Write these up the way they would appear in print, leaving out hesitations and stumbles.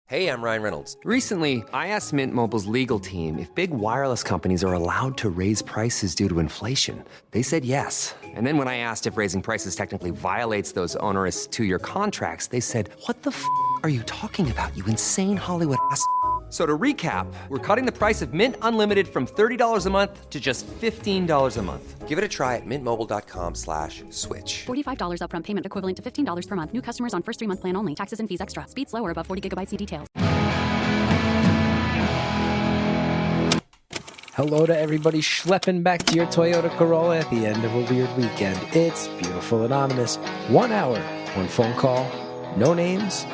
Hey, I'm Ryan Reynolds. Recently, I asked Mint Mobile's legal team if big wireless companies are allowed to raise prices due to inflation. They said yes. And then when I asked if raising prices technically violates those onerous two-year contracts, they said, "What the f*** are you talking about, you insane Hollywood ass?" So to recap, we're cutting the price of Mint Unlimited from $30 a month to just $15 a month. Give it a try at mintmobile.com/switch. $45 upfront payment equivalent to $15 per month. New customers on first 3-month plan only. Taxes and fees extra. Speed slower above 40 gigabytes per details. Hello to everybody schlepping back to your Toyota Corolla at the end of a weird weekend. It's Beautiful Anonymous. 1 hour, one phone call, no names,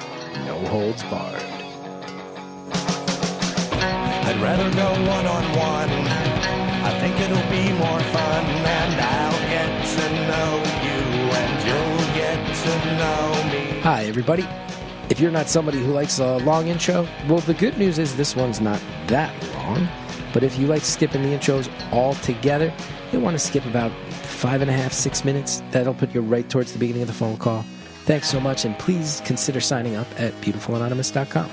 no holds barred. I'd rather go one-on-one. I think it'll be more fun, and I'll get to know you, and you'll get to know me. Hi, everybody. If you're not somebody who likes a long intro, well, the good news is this one's not that long. But if you like skipping the intros altogether, you'll want to skip about 5.5, 6 minutes. That'll put you right towards the beginning of the phone call. Thanks so much, and please consider signing up at beautifulanonymous.com.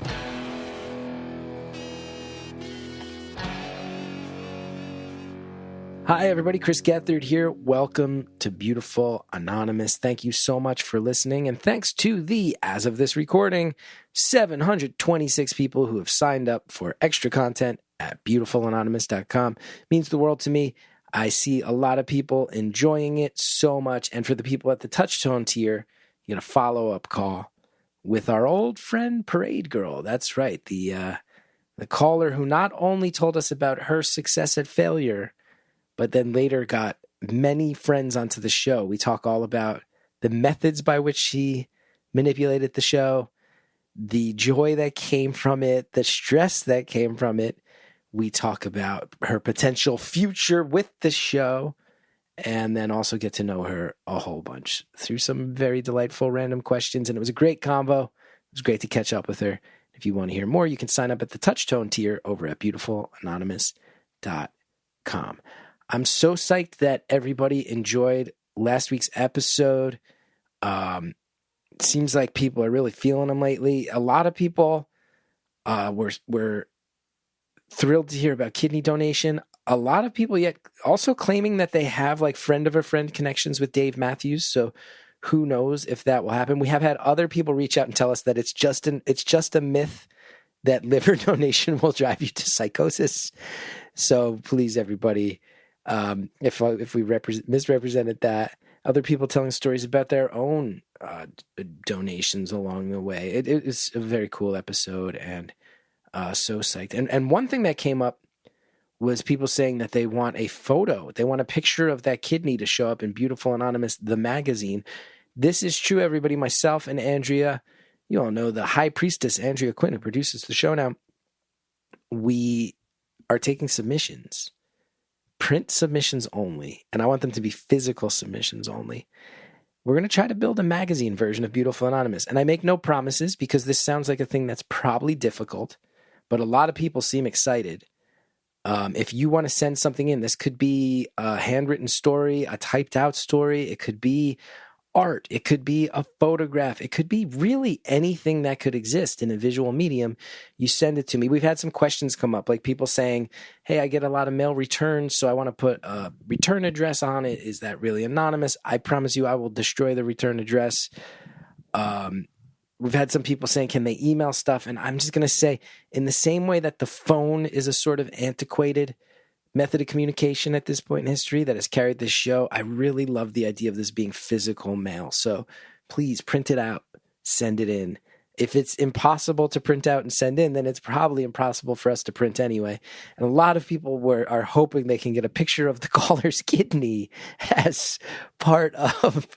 Hi, everybody. Chris Gethard here. Welcome to Beautiful Anonymous. Thank you so much for listening. And thanks to the, as of this recording, 726 people who have signed up for extra content at beautifulanonymous.com. Means the world to me. I see a lot of people enjoying it so much. And for the people at the touchtone tier, you get a follow-up call with our old friend Parade Girl. That's right. The caller who not only told us about her success at failure, but then later got many friends onto the show. We talk all about the methods by which she manipulated the show, the joy that came from it, the stress that came from it. We talk about her potential future with the show, and then also get to know her a whole bunch through some very delightful random questions. And it was a great combo. It was great to catch up with her. If you want to hear more, you can sign up at the Touchtone tier over at beautifulanonymous.com. I'm so psyched that everybody enjoyed last week's episode. It seems like people are really feeling them lately. A lot of people were thrilled to hear about kidney donation. A lot of people yet also claiming that they have like friend of a friend connections with Dave Matthews. So who knows if that will happen. We have had other people reach out and tell us that it's just a myth that liver donation will drive you to psychosis. So please, everybody, if we misrepresented that, other people telling stories about their own donations along the way. It's a very cool episode, and so psyched. And one thing that came up was people saying that they want a photo. They want a picture of that kidney to show up in Beautiful Anonymous, the magazine. This is true, everybody. Myself and Andrea, you all know the high priestess, Andrea Quinn, who produces the show now. We are taking submissions. Print submissions only, and I want them to be physical submissions only. We're going to try to build a magazine version of Beautiful Anonymous, and I make no promises because this sounds like a thing that's probably difficult, but a lot of people seem excited. If you want to send something in, this could be a handwritten story, a typed out story, it could be art, it could be a photograph, it could be really anything that could exist in a visual medium. You send it to me. We've had some questions come up, like people saying, hey, I get a lot of mail returns, so I want to put a return address on it. Is that really anonymous? I promise you I will destroy the return address. We've had some people saying, can they email stuff? And I'm just going to say, in the same way that the phone is a sort of antiquated method of communication at this point in history that has carried this show, I really love the idea of this being physical mail. So please print it out, send it in. If it's impossible to print out and send in, then it's probably impossible for us to print anyway. And a lot of people are hoping they can get a picture of the caller's kidney as part of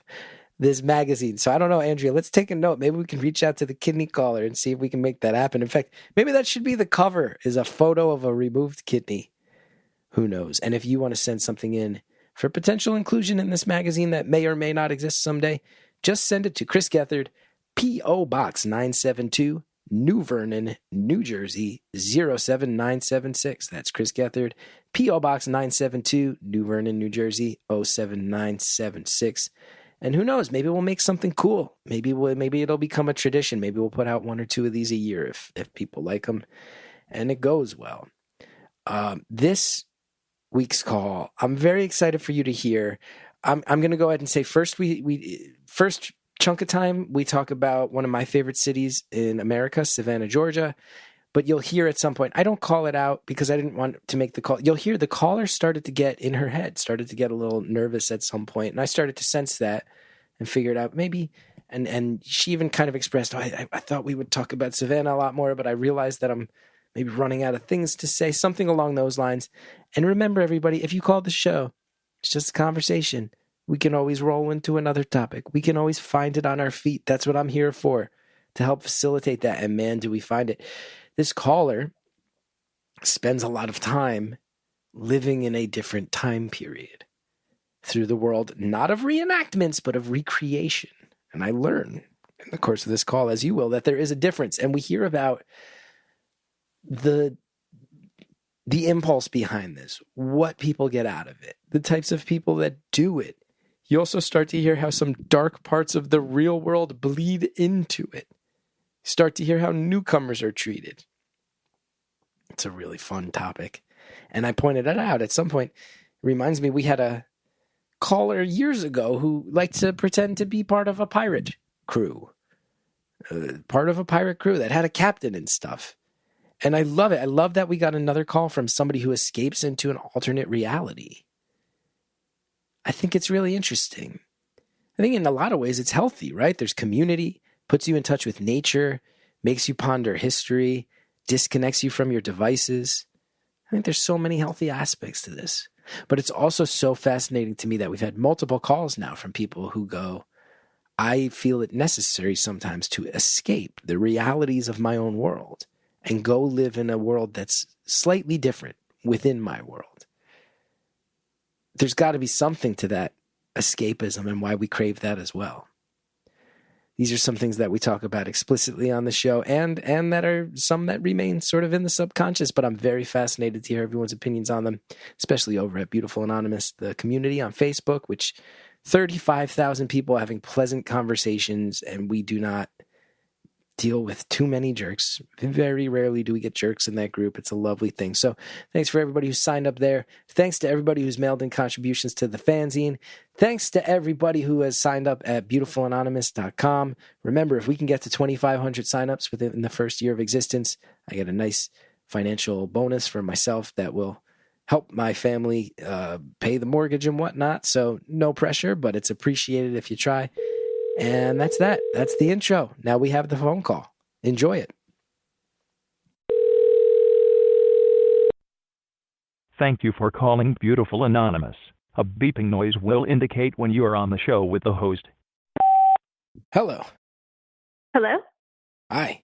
this magazine. So I don't know, Andrea, let's take a note. Maybe we can reach out to the kidney caller and see if we can make that happen. In fact, maybe that should be the cover, is a photo of a removed kidney. Who knows? And if you want to send something in for potential inclusion in this magazine that may or may not exist someday, just send it to Chris Gethard, P.O. Box 972, New Vernon, New Jersey, 07976. That's Chris Gethard, P.O. Box 972, New Vernon, New Jersey, 07976. And who knows, maybe we'll make something cool. Maybe it'll become a tradition. Maybe we'll put out 1 or 2 of these a year if people like them and it goes well. This week's call, I'm very excited for you to hear. I'm going to go ahead and say first, first chunk of time, we talk about one of my favorite cities in America, Savannah, Georgia. But you'll hear at some point, I don't call it out because I didn't want to make the call. You'll hear the caller started to get in her head, started to get a little nervous at some point. And I started to sense that and figured out maybe, and she even kind of expressed, I thought we would talk about Savannah a lot more, but I realized that I'm maybe running out of things to say, something along those lines. And remember, everybody, if you call the show, it's just a conversation. We can always roll into another topic. We can always find it on our feet. That's what I'm here for, to help facilitate that. And man, do we find it. This caller spends a lot of time living in a different time period through the world, not of reenactments, but of recreation. And I learn in the course of this call, as you will, that there is a difference. And we hear about the impulse behind this, what people get out of it, the types of people that do it. You also start to hear how some dark parts of the real world bleed into it. Start to hear how newcomers are treated. It's a really fun topic. And I pointed it out at some point. It reminds me, we had a caller years ago who liked to pretend to be part of a pirate crew. That had a captain and stuff. And I love it. I love that we got another call from somebody who escapes into an alternate reality. I think it's really interesting. I think in a lot of ways it's healthy, right? There's community. Puts you in touch with nature, makes you ponder history, disconnects you from your devices. I think there's so many healthy aspects to this. But it's also so fascinating to me that we've had multiple calls now from people who go, I feel it necessary sometimes to escape the realities of my own world and go live in a world that's slightly different within my world. There's got to be something to that escapism and why we crave that as well. These are some things that we talk about explicitly on the show and that are some that remain sort of in the subconscious, but I'm very fascinated to hear everyone's opinions on them, especially over at Beautiful Anonymous, the community on Facebook, which 35,000 people having pleasant conversations, and we do not deal with too many jerks. Very rarely do we get jerks in that group. It's a lovely thing. So thanks for everybody who signed up there. Thanks to everybody who's mailed in contributions to the fanzine. Thanks to everybody who has signed up at beautifulanonymous.com. Remember, if we can get to 2,500 signups within the first year of existence, I get a nice financial bonus for myself that will help my family pay the mortgage and whatnot. So no pressure, but it's appreciated if you try. And that's that. That's the intro. Now we have the phone call. Enjoy it. Thank you for calling Beautiful Anonymous. A beeping noise will indicate when you are on the show with the host. Hello. Hello? Hi.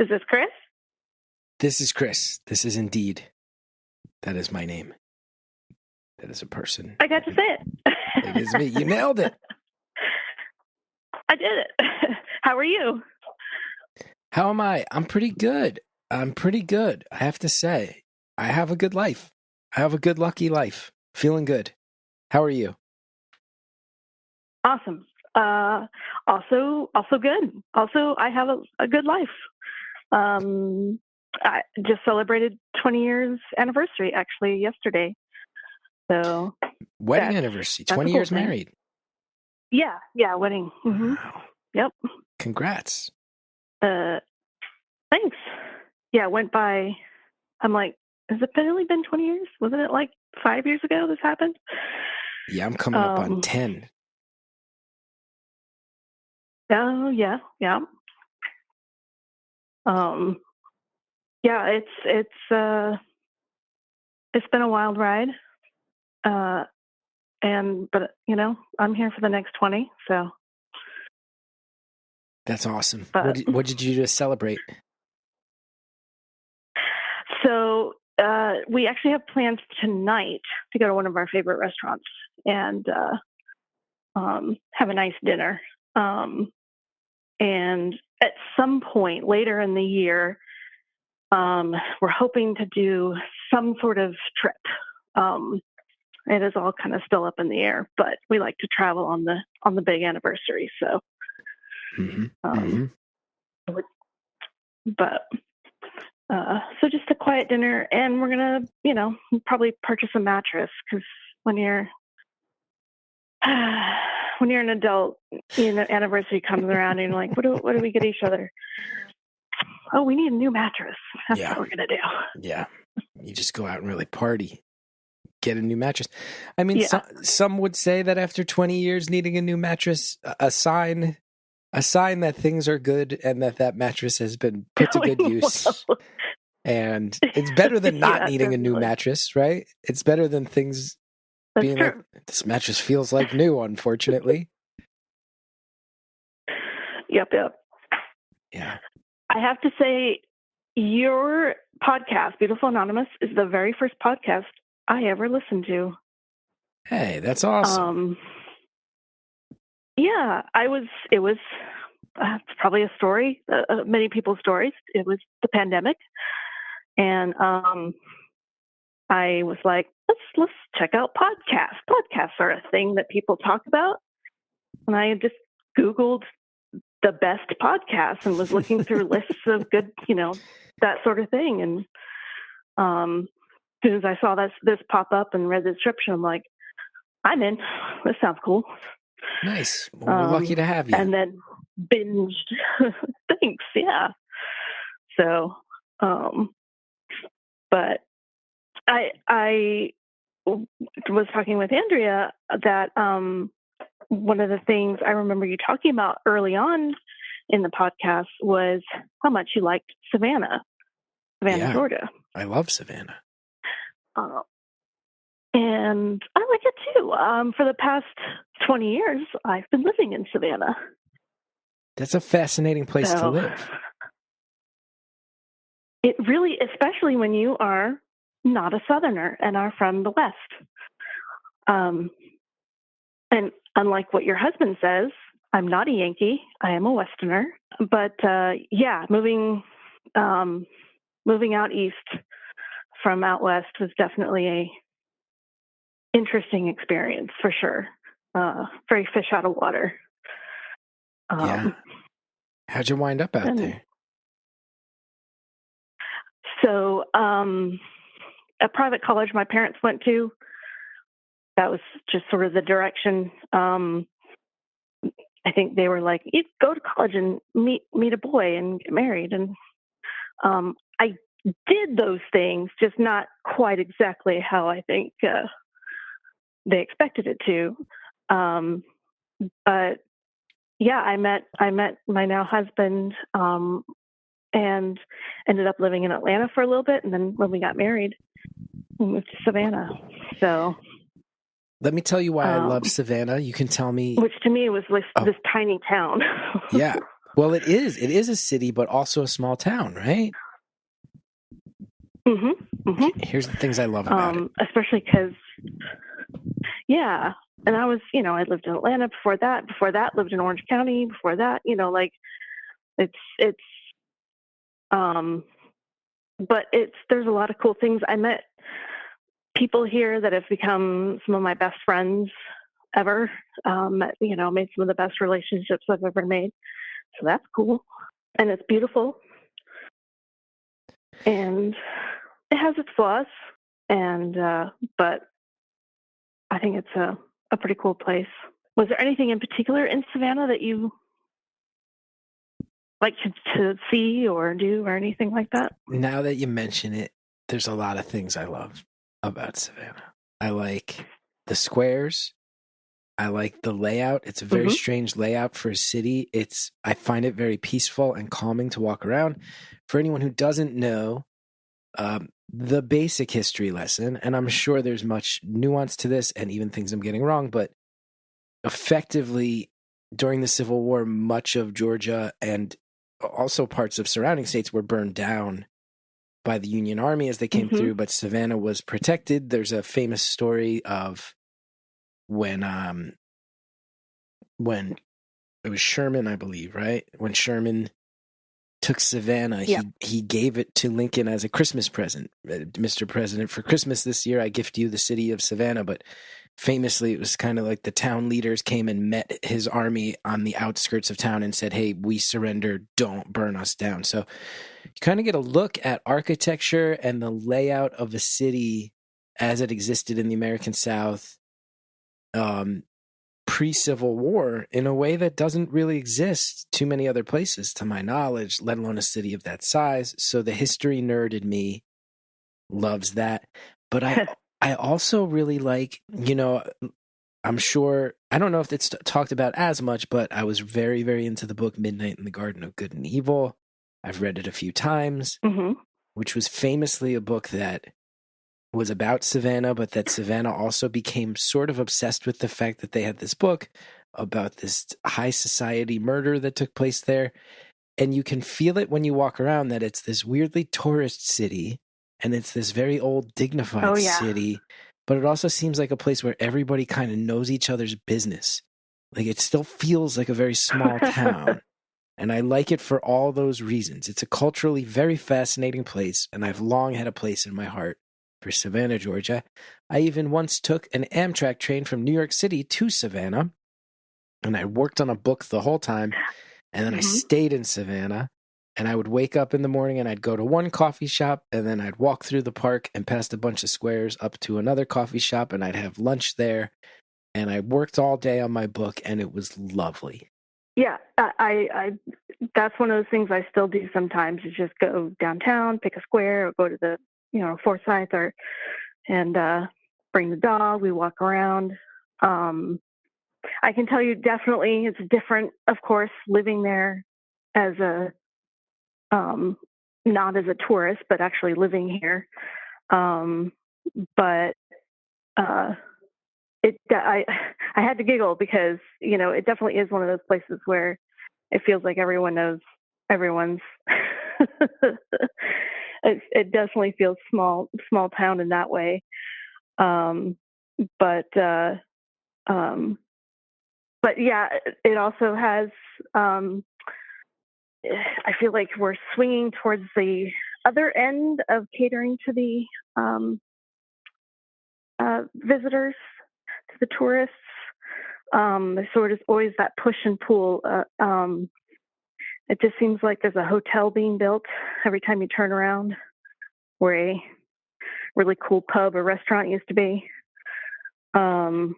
Is this Chris? This is Chris. This is indeed. That is my name. That is a person. I got to say it. It is me. You nailed it. I did it. How are you? How am I? I'm pretty good. I have to say. I have a good life. I have a good, lucky life. Feeling good. How are you? Awesome. Also good. Also, I have a good life. I just celebrated 20 years anniversary actually yesterday. So wedding anniversary. 20 years married. Yeah, wedding. Mm-hmm. Wow. Yep. Congrats. Thanks. Yeah, it went by. I'm like, has it really been 20 years? Wasn't it like 5 years ago this happened? Yeah, I'm coming up on 10. Oh, yeah. Yeah, it's been a wild ride. But you know, I'm here for the next 20, so. That's awesome. But, what did you do to celebrate? So, we actually have plans tonight to go to one of our favorite restaurants and have a nice dinner. And at some point later in the year, we're hoping to do some sort of trip. it is all kind of still up in the air, but we like to travel on the big anniversary. So, but so just a quiet dinner, and we're gonna, probably purchase a mattress, because when you're an adult, anniversary comes around, and you're like, what do we get each other? Oh, we need a new mattress. That's what we're gonna do. Yeah, you just go out and really party. Get a new mattress. I mean, some would say that after 20 years needing a new mattress, a sign that things are good and that mattress has been put to good use. And it's better than not needing a new mattress, right? It's better than things being like, this mattress feels like new, unfortunately. Yep. Yeah. I have to say, your podcast, Beautiful Anonymous, is the very first podcast I ever listened to. Hey, that's awesome. Yeah, it was probably a story, many people's stories. It was the pandemic. And I was like, let's check out podcasts. Podcasts are a thing that people talk about. And I just Googled the best podcasts and was looking through lists of good, that sort of thing. And as soon as I saw this pop up and read the description, I'm like, I'm in. This sounds cool. Nice. Well, we're lucky to have you. And then binged. Thanks. Yeah. So, but I was talking with Andrea that one of the things I remember you talking about early on in the podcast was how much you liked Savannah, Georgia. I love Savannah. And I like it too. For the past 20 years, I've been living in Savannah. That's a fascinating place to live. It really, especially when you are not a Southerner and are from the West. And unlike what your husband says, I'm not a Yankee. I am a Westerner. But moving out east from out west was definitely a interesting experience for sure. Very fish out of water. How'd you wind up out there? So, a private college my parents went to, that was just sort of the direction. I think they were like, you go to college and meet a boy and get married. And I did those things, just not quite exactly how I think they expected it to. But yeah, I met my now husband and ended up living in Atlanta for a little bit. And then when we got married, we moved to Savannah. So let me tell you why I love Savannah. You can tell me. Which to me was this tiny town. Yeah. Well, it is. It is a city, but also a small town, right? Mm-hmm. Mm-hmm. Here's the things I love about it. Especially because, and I was, I lived in Atlanta before that. Before that, lived in Orange County. Before that, but there's a lot of cool things. I met people here that have become some of my best friends ever. Made some of the best relationships I've ever made. So that's cool. And it's beautiful. And it has its flaws. And, but I think it's a pretty cool place. Was there anything in particular in Savannah that you like to see or do or anything like that? Now that you mention it, there's a lot of things I love about Savannah. I like the squares. I like the layout. It's a very strange layout for a city. I find it very peaceful and calming to walk around. For anyone who doesn't know the basic history lesson, and I'm sure there's much nuance to this and even things I'm getting wrong, but effectively during the Civil War, much of Georgia and also parts of surrounding states were burned down by the Union Army as they came through, but Savannah was protected. There's a famous story of when it was Sherman, I believe, right? When Sherman took Savannah. Yeah. He gave it to Lincoln as a Christmas present. Mr. President, for Christmas this year, I gift you the city of Savannah. But famously, it was kind of like the town leaders came and met his army on the outskirts of town and said, hey, we surrender. Don't burn us down. So you kind of get a look at architecture and the layout of a city as it existed in the American South pre-Civil War in a way that doesn't really exist too many other places, to my knowledge, let alone a city of that size. So the history nerd in me loves that. But I also really like, I'm sure, I don't know if it's talked about as much, but I was very, very into the book Midnight in the Garden of Good and Evil. I've read it a few times, which was famously a book that was about Savannah, but that Savannah also became sort of obsessed with the fact that they had this book about this high society murder that took place there. And you can feel it when you walk around that it's this weirdly tourist city and it's this very old dignified city, but it also seems like a place where everybody kind of knows each other's business. Like it still feels like a very small town. And I like it for all those reasons. It's a culturally very fascinating place, and I've long had a place in my heart for Savannah, Georgia. I even once took an Amtrak train from New York City to Savannah, and I worked on a book the whole time, and then I stayed in Savannah, and I would wake up in the morning and I'd go to one coffee shop, and then I'd walk through the park and past a bunch of squares up to another coffee shop, and I'd have lunch there, and I worked all day on my book, and it was lovely. Yeah, I that's one of those things I still do sometimes, is just go downtown, pick a square, or go to the Forsyth, and bring the dog. We walk around. I can tell you definitely it's different, of course, living there as a not as a tourist, but actually living here. But I had to giggle because it definitely is one of those places where it feels like everyone knows everyone's. It definitely feels small town in that way. But yeah, it also has, I feel like we're swinging towards the other end of catering to the visitors, to the tourists. There's sort of always that push and pull. It just seems like there's a hotel being built every time you turn around, where a really cool pub or restaurant used to be. So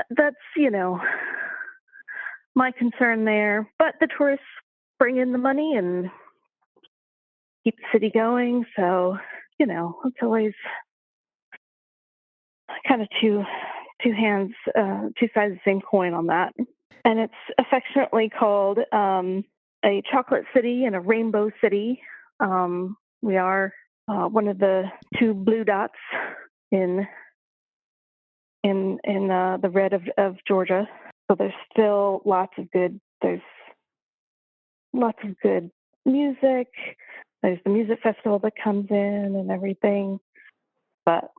that's, my concern there. But the tourists bring in the money and keep the city going. So, it's always kind of two sides of the same coin on that. And it's affectionately called a chocolate city and a rainbow city. We are one of the two blue dots in the red of Georgia. So there's still lots of good music. There's the music festival that comes in and everything. But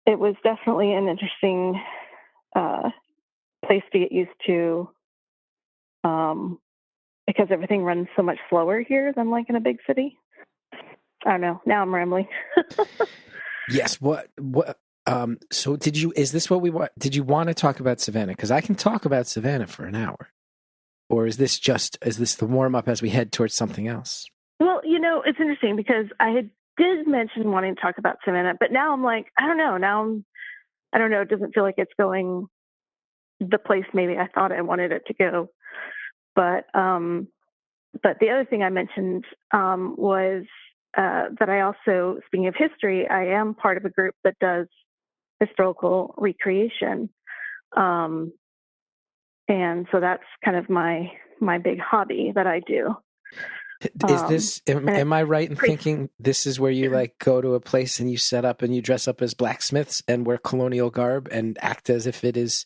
it was definitely an interesting place to get used to, because everything runs so much slower here than like in a big city. I don't know. Now I'm rambling. Yes. What? So is this what we want? Did you want to talk about Savannah? Because I can talk about Savannah for an hour. Or is this the warm up as we head towards something else? Well, it's interesting because I did mention wanting to talk about Savannah, but now I'm like, I don't know. I don't know. It doesn't feel like it's going the place maybe I thought I wanted it to go. But the other thing I mentioned was that I also, speaking of history, I am part of a group that does historical recreation. And so that's kind of my big hobby that I do. Is this, am I right in thinking this is where you like go to a place and you set up and you dress up as blacksmiths and wear colonial garb and act as if it is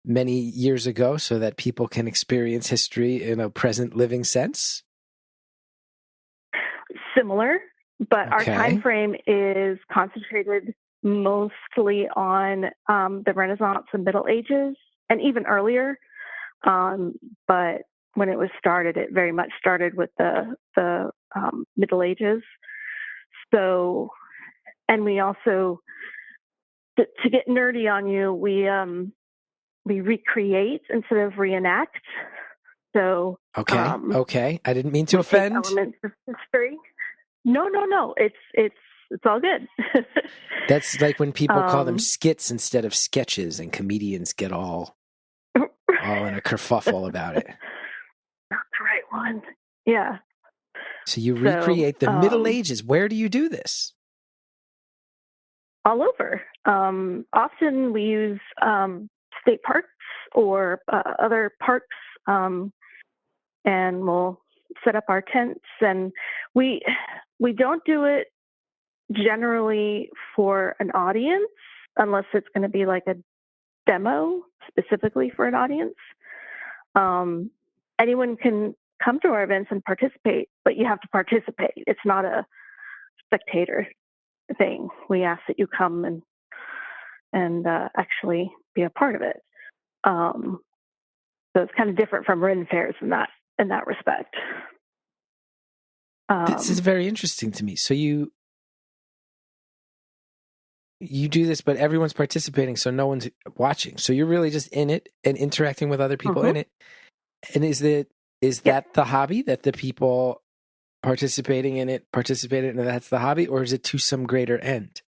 many years ago so that people can experience history in a present living sense? Similar, but our time frame is concentrated mostly on the Renaissance and Middle Ages, and even earlier. But when it was started, it very much started with the Middle Ages. So, and we also, to get nerdy on you, we recreate instead of reenact. So okay. I didn't mean to offend. Elements of history. No. It's all good. That's like when people call them skits instead of sketches, and comedians get all in a kerfuffle about it. Not the right one. Yeah. So you recreate the Middle Ages. Where do you do this? All over. Often we use state parks or other parks, and we'll set up our tents. And we don't do it generally for an audience unless it's going to be like a demo specifically for an audience. Anyone can come to our events and participate, but you have to participate. It's not a spectator thing. We ask that you come and actually be a part of it. So it's kind of different from Ren fairs in that respect. This is very interesting to me. So you do this, but everyone's participating, so no one's watching. So you're really just in it and interacting with other people in it. And is that the hobby, that the people participating in it and that's the hobby, or is it to some greater end?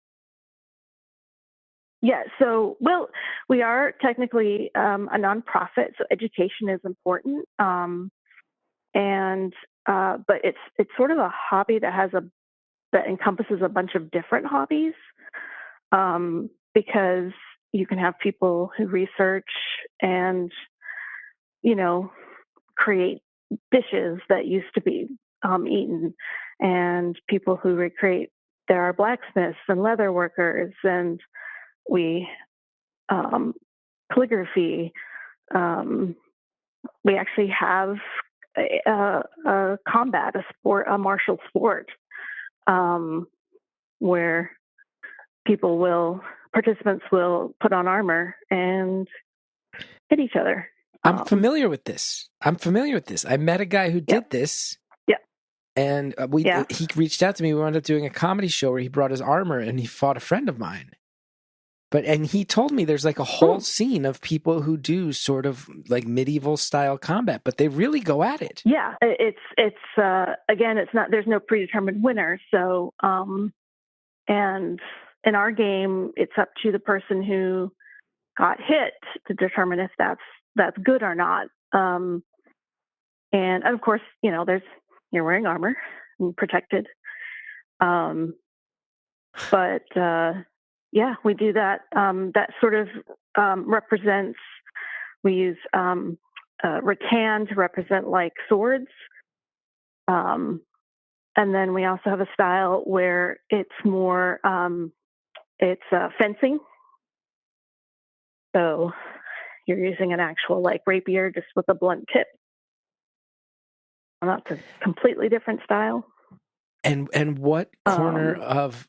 Yeah, so, well, we are technically a nonprofit, so education is important. But it's sort of a hobby that encompasses a bunch of different hobbies, because you can have people who research and, create dishes that used to be eaten, and people who recreate. There are blacksmiths and leather workers, and we calligraphy. We actually have a combat, a sport, a martial sport, where participants will put on armor and hit each other. I'm familiar with this. I met a guy who did this. Yeah. And he reached out to me. We wound up doing a comedy show where he brought his armor and he fought a friend of mine. And he told me there's like a whole scene of people who do sort of like medieval style combat, but they really go at it. Yeah, it's again, it's not, there's no predetermined winner. So, and in our game, it's up to the person who got hit to determine if that's good or not. And of course, you're wearing armor and protected. Yeah, we do that. That sort of represents, we use rattan to represent like swords. And then we also have a style where it's more, it's fencing. So you're using an actual like rapier just with a blunt tip. And that's a completely different style. And what corner of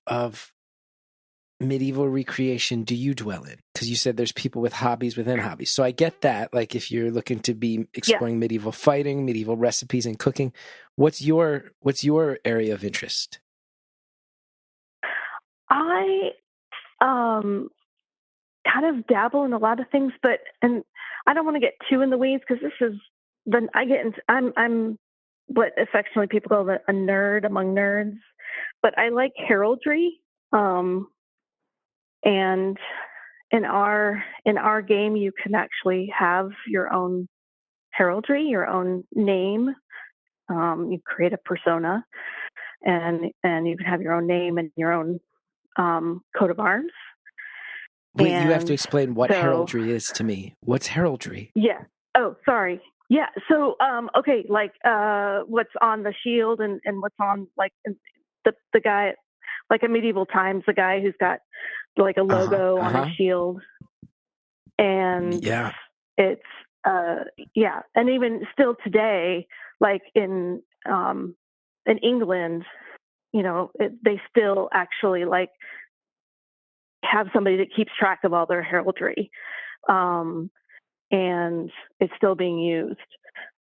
medieval recreation do you dwell in? Because you said there's people with hobbies within hobbies. So I get that. Like if you're looking to be exploring medieval fighting, medieval recipes and cooking, what's your area of interest? I kind of dabble in a lot of things, and I don't want to get too in the weeds because I'm what affectionately people call a nerd among nerds, but I like heraldry. And in our game, you can actually have your own heraldry, your own name. You create a persona, and you can have your own name and your own coat of arms. Wait, you have to explain what heraldry is to me. What's heraldry? Yeah. Oh, sorry. Yeah. So, okay, like what's on the shield and what's on like the guy, like in medieval times, the guy who's got like a logo on his shield, and it's and even still today, like in England, they still actually like have somebody that keeps track of all their heraldry. and it's still being used.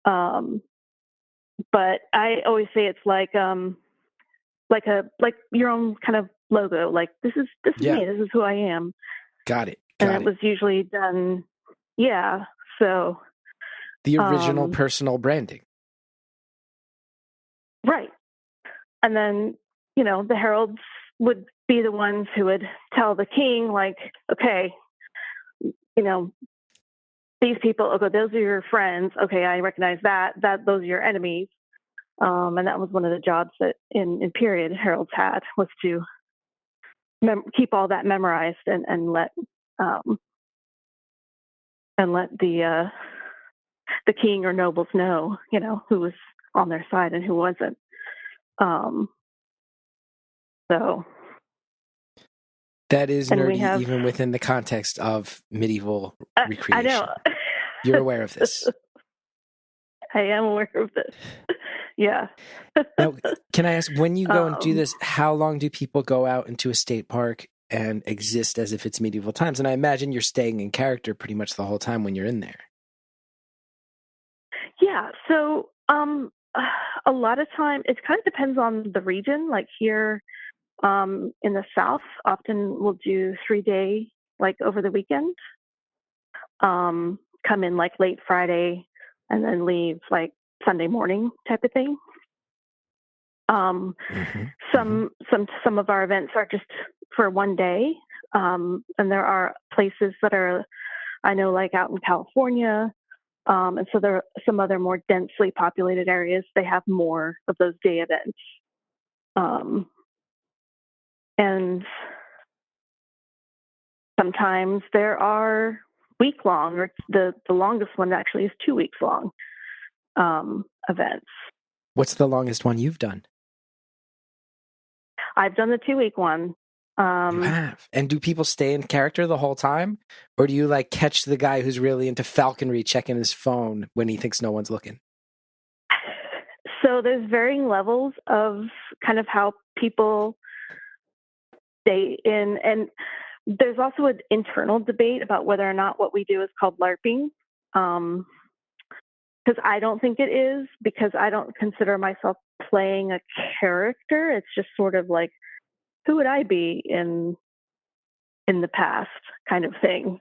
But I always say it's like your own kind of logo. Like this is me. This is who I am. Got it. And it was usually done. Yeah. So the original personal branding. Right. And then, the heralds would be the ones who would tell the king, like, okay, these people, okay, those are your friends. Okay, I recognize that those are your enemies. And that was one of the jobs that in period heralds had, was to keep all that memorized and let the king or nobles know, who was on their side and who wasn't. So that is nerdy, even within the context of medieval recreation. I know. You're aware of this. I am aware of this. Yeah. Now, can I ask, when you go and do this, how long do people go out into a state park and exist as if it's medieval times? And I imagine you're staying in character pretty much the whole time when you're in there. Yeah. So a lot of time, it kind of depends on the region. Like here in the South, often we'll do 3-day, like over the weekend. Come in like late Friday and then leave like Sunday morning type of thing. Some of our events are just for one day. And there are places that are, I know, like out in California. And so there are some other more densely populated areas. They have more of those day events. And sometimes there are week-long, or the longest one actually is 2 weeks long events. What's the longest one you've done? I've done the 2-week one. You have. And do people stay in character the whole time? Or do you like catch the guy who's really into falconry checking his phone when he thinks no one's looking? So there's varying levels of kind of how people stay in. And there's also an internal debate about whether or not what we do is called LARPing. Because I don't think it is, because I don't consider myself playing a character. It's just sort of like, who would I be in the past kind of thing.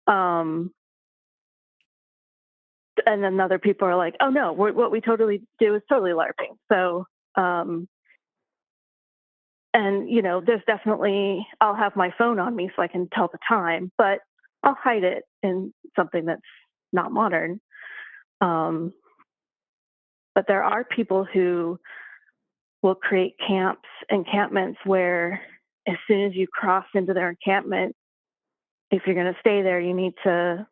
And then other people are like, oh no, what we totally do is totally LARPing. So, and there's definitely, I'll have my phone on me so I can tell the time, but I'll hide it in something that's not modern. But there are people who will create encampments where as soon as you cross into their encampment, if you're going to stay there, you need to,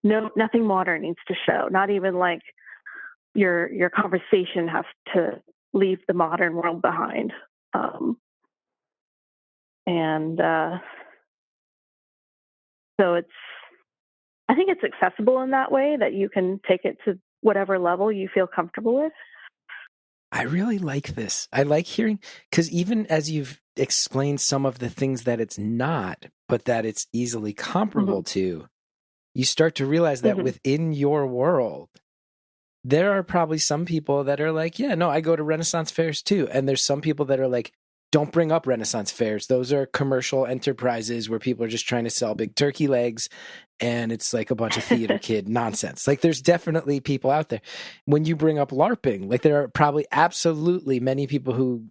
nothing modern needs to show. Not even like your conversation has to leave the modern world behind. So I think it's accessible in that way, that you can take it to whatever level you feel comfortable with. I really like this. I like hearing, because even as you've explained some of the things that it's not, but that it's easily comparable to, you start to realize that within your world, there are probably some people that are like, yeah, no, I go to Renaissance fairs too. And there's some people that are like, don't bring up Renaissance fairs. Those are commercial enterprises where people are just trying to sell big turkey legs. And it's like a bunch of theater kid nonsense. Like there's definitely people out there. When you bring up LARPing, like there are probably absolutely many people who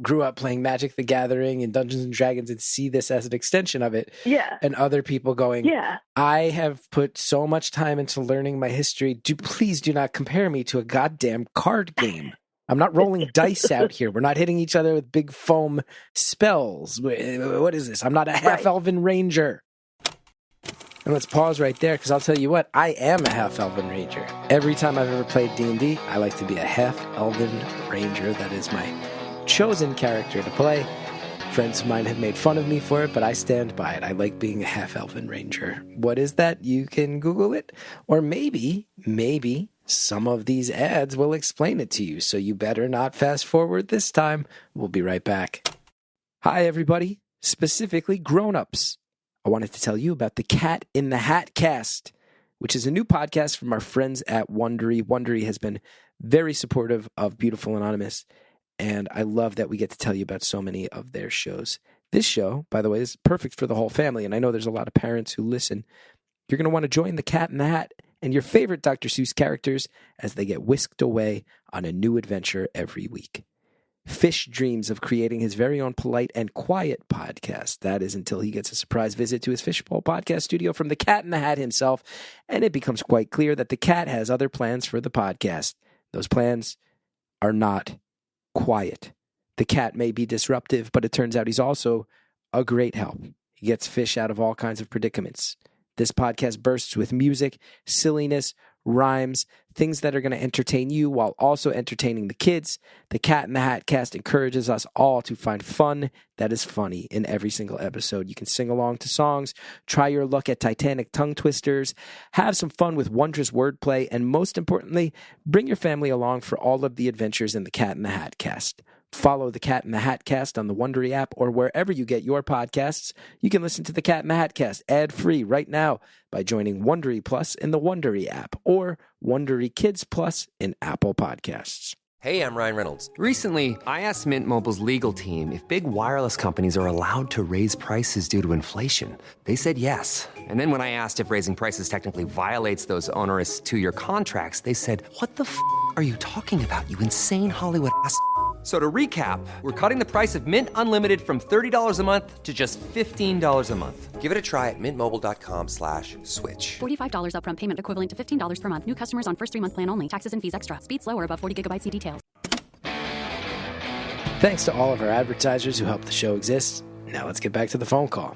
grew up playing Magic the Gathering and Dungeons and Dragons and see this as an extension of it. Yeah. And other people going, I have put so much time into learning my history. Please do not compare me to a goddamn card game. I'm not rolling dice out here. We're not hitting each other with big foam spells. What is this? I'm not a half-elven ranger. And let's pause right there, because I'll tell you what, I am a half-elven ranger. Every time I've ever played D&D, I like to be a half-elven ranger. That is my chosen character to play. Friends of mine have made fun of me for it, but I stand by it. I like being a half-elven ranger. What is that? You can Google it. Or maybe some of these ads will explain it to you, so you better not fast forward this time. We'll be right back. Hi, everybody, specifically grown-ups. I wanted to tell you about the Cat in the Hat cast. which is a new podcast from our friends at Wondery. Wondery has been very supportive of Beautiful Anonymous, and I love that we get to tell you about so many of their shows. This show, by the way, is perfect for the whole family, and I know there's a lot of parents who listen. You're going to want to join the Cat in the Hat and your favorite Dr. Seuss characters as they get whisked away on a new adventure every week. Fish dreams of creating his very own polite and quiet podcast. That is until he gets a surprise visit to his Fishbowl podcast studio from the Cat in the Hat himself, and it becomes quite clear that the cat has other plans for the podcast. Those plans are not quiet. The cat may be disruptive, but it turns out he's also a great help. He gets fish out of all kinds of predicaments. This podcast bursts with music, silliness, rhymes, things that are going to entertain you while also entertaining the kids. The Cat in the Hat cast encourages us all to find fun that is funny in every single episode. You can sing along to songs, try your luck at Titanic tongue twisters, have some fun with wondrous wordplay, and most importantly, bring your family along for all of the adventures in the Cat in the Hat cast. Follow the Cat in the Hat cast on the Wondery app or wherever you get your podcasts. You can listen to the Cat in the Hat cast ad-free right now by joining Wondery Plus in the Wondery app or Wondery Kids Plus in Apple Podcasts. Hey, I'm Ryan Reynolds. Recently, I asked Mint Mobile's legal team if big wireless companies are allowed to raise prices due to inflation. They said yes. And then when I asked if raising prices technically violates those onerous 2-year contracts, they said, "What the f*** are you talking about, you insane Hollywood ass?" So to recap, we're cutting the price of Mint Unlimited from $30 a month to just $15 a month. Give it a try at mintmobile.com/switch. $45 upfront payment equivalent to $15 per month. New customers on first 3-month plan only. Taxes and fees extra. Speed slower above 40 gigabytes. See details. Thanks to all of our advertisers who help the show exist. Now let's get back to the phone call.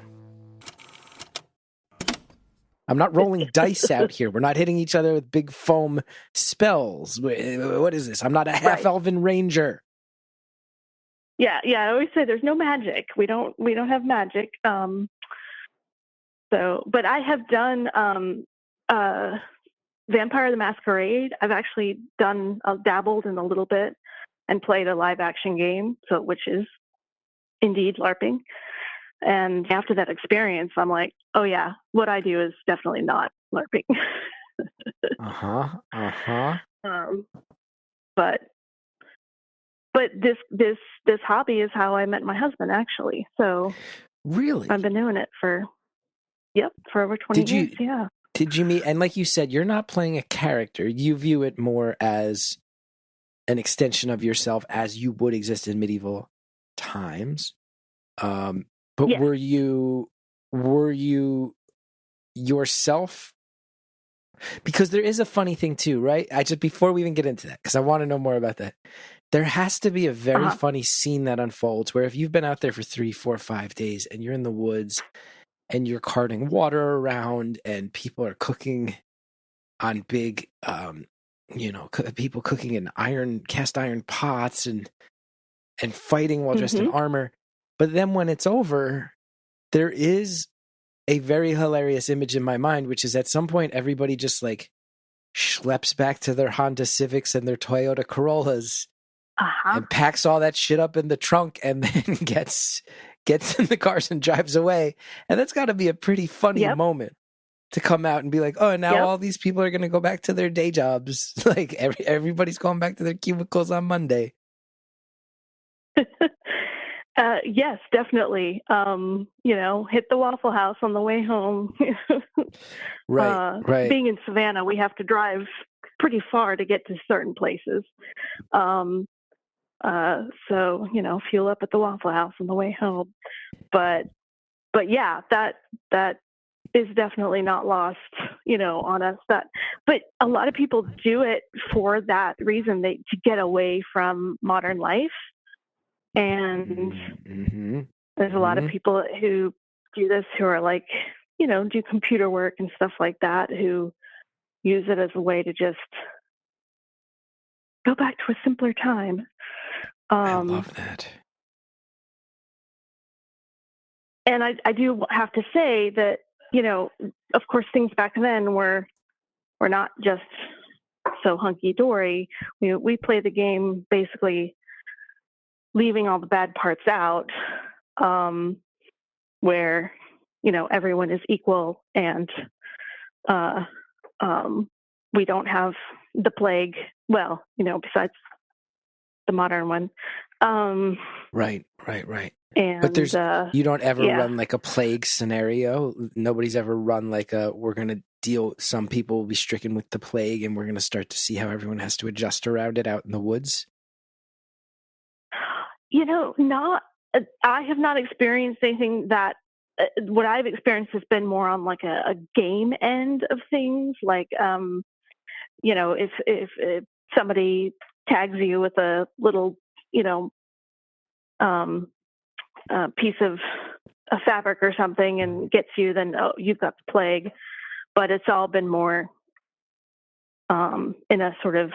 I'm not rolling dice out here. We're not hitting each other with big foam spells. What is this? I'm not a half-elven ranger. Yeah. I always say there's no magic. We don't have magic. But I have done Vampire the Masquerade. I've actually dabbled in a little bit and played a live action game, which is indeed LARPing. And after that experience, I'm like, oh yeah, what I do is definitely not LARPing. But this hobby is how I met my husband, actually. So really, I've been doing it for over 20 years. Yeah. Did you meet? And like you said, you're not playing a character. You view it more as an extension of yourself, as you would exist in medieval times. But yeah. were you yourself? Because there is a funny thing too, right? Before we even get into that, because I want to know more about that. There has to be a very funny scene that unfolds where if you've been out there for 3, 4, 5 days and you're in the woods and you're carting water around and people are cooking on big, people cooking in cast iron pots and fighting while dressed in armor. But then when it's over, there is a very hilarious image in my mind, which is at some point everybody just like schleps back to their Honda Civics and their Toyota Corollas and packs all that shit up in the trunk and then gets in the cars and drives away. And that's got to be a pretty funny moment to come out and be like, oh, now all these people are going to go back to their day jobs. Like everybody's going back to their cubicles on Monday. Yes, definitely. Hit the Waffle House on the way home. Right. Being in Savannah, we have to drive pretty far to get to certain places. So, fuel up at the Waffle House on the way home. But yeah, that is definitely not lost, on us. But a lot of people do it for that reason, to get away from modern life. And there's a lot of people who do this who are like, do computer work and stuff like that, who use it as a way to just go back to a simpler time. I love that. And I do have to say that, of course, things back then were not just so hunky-dory. We play the game basically leaving all the bad parts out, where, everyone is equal and we don't have the plague. Well, besides the modern one. Right. And But you don't ever yeah. run like a plague scenario. Nobody's ever run like we're going to deal, some people will be stricken with the plague and we're going to start to see how everyone has to adjust around it out in the woods. I have not experienced anything that, what I've experienced has been more on like a game end of things. Like, if somebody tags you with a little, piece of a fabric or something and gets you, then you've got the plague. But it's all been more in a sort of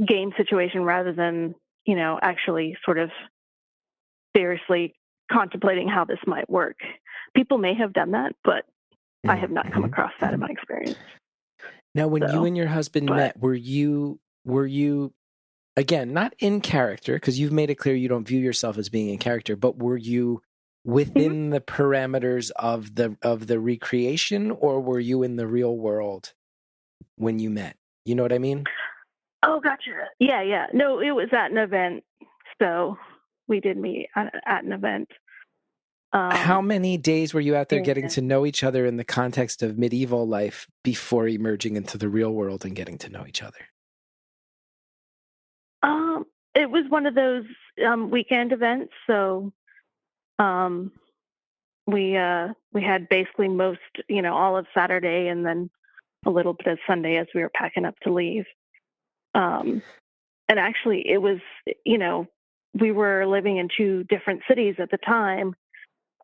game situation rather than actually sort of seriously contemplating how this might work. People may have done that, but I have not come across that in my experience. Now, when you and your husband met, were you again, not in character, because you've made it clear you don't view yourself as being in character, but were you within the parameters of the recreation, or were you in the real world when you met? You know what I mean? Oh, gotcha. Yeah. No, it was at an event. So we did meet at an event. How many days were you out there getting to know each other in the context of medieval life before emerging into the real world and getting to know each other? It was one of those weekend events. So we had basically most, all of Saturday and then a little bit of Sunday as we were packing up to leave. And actually it was, we were living in two different cities at the time,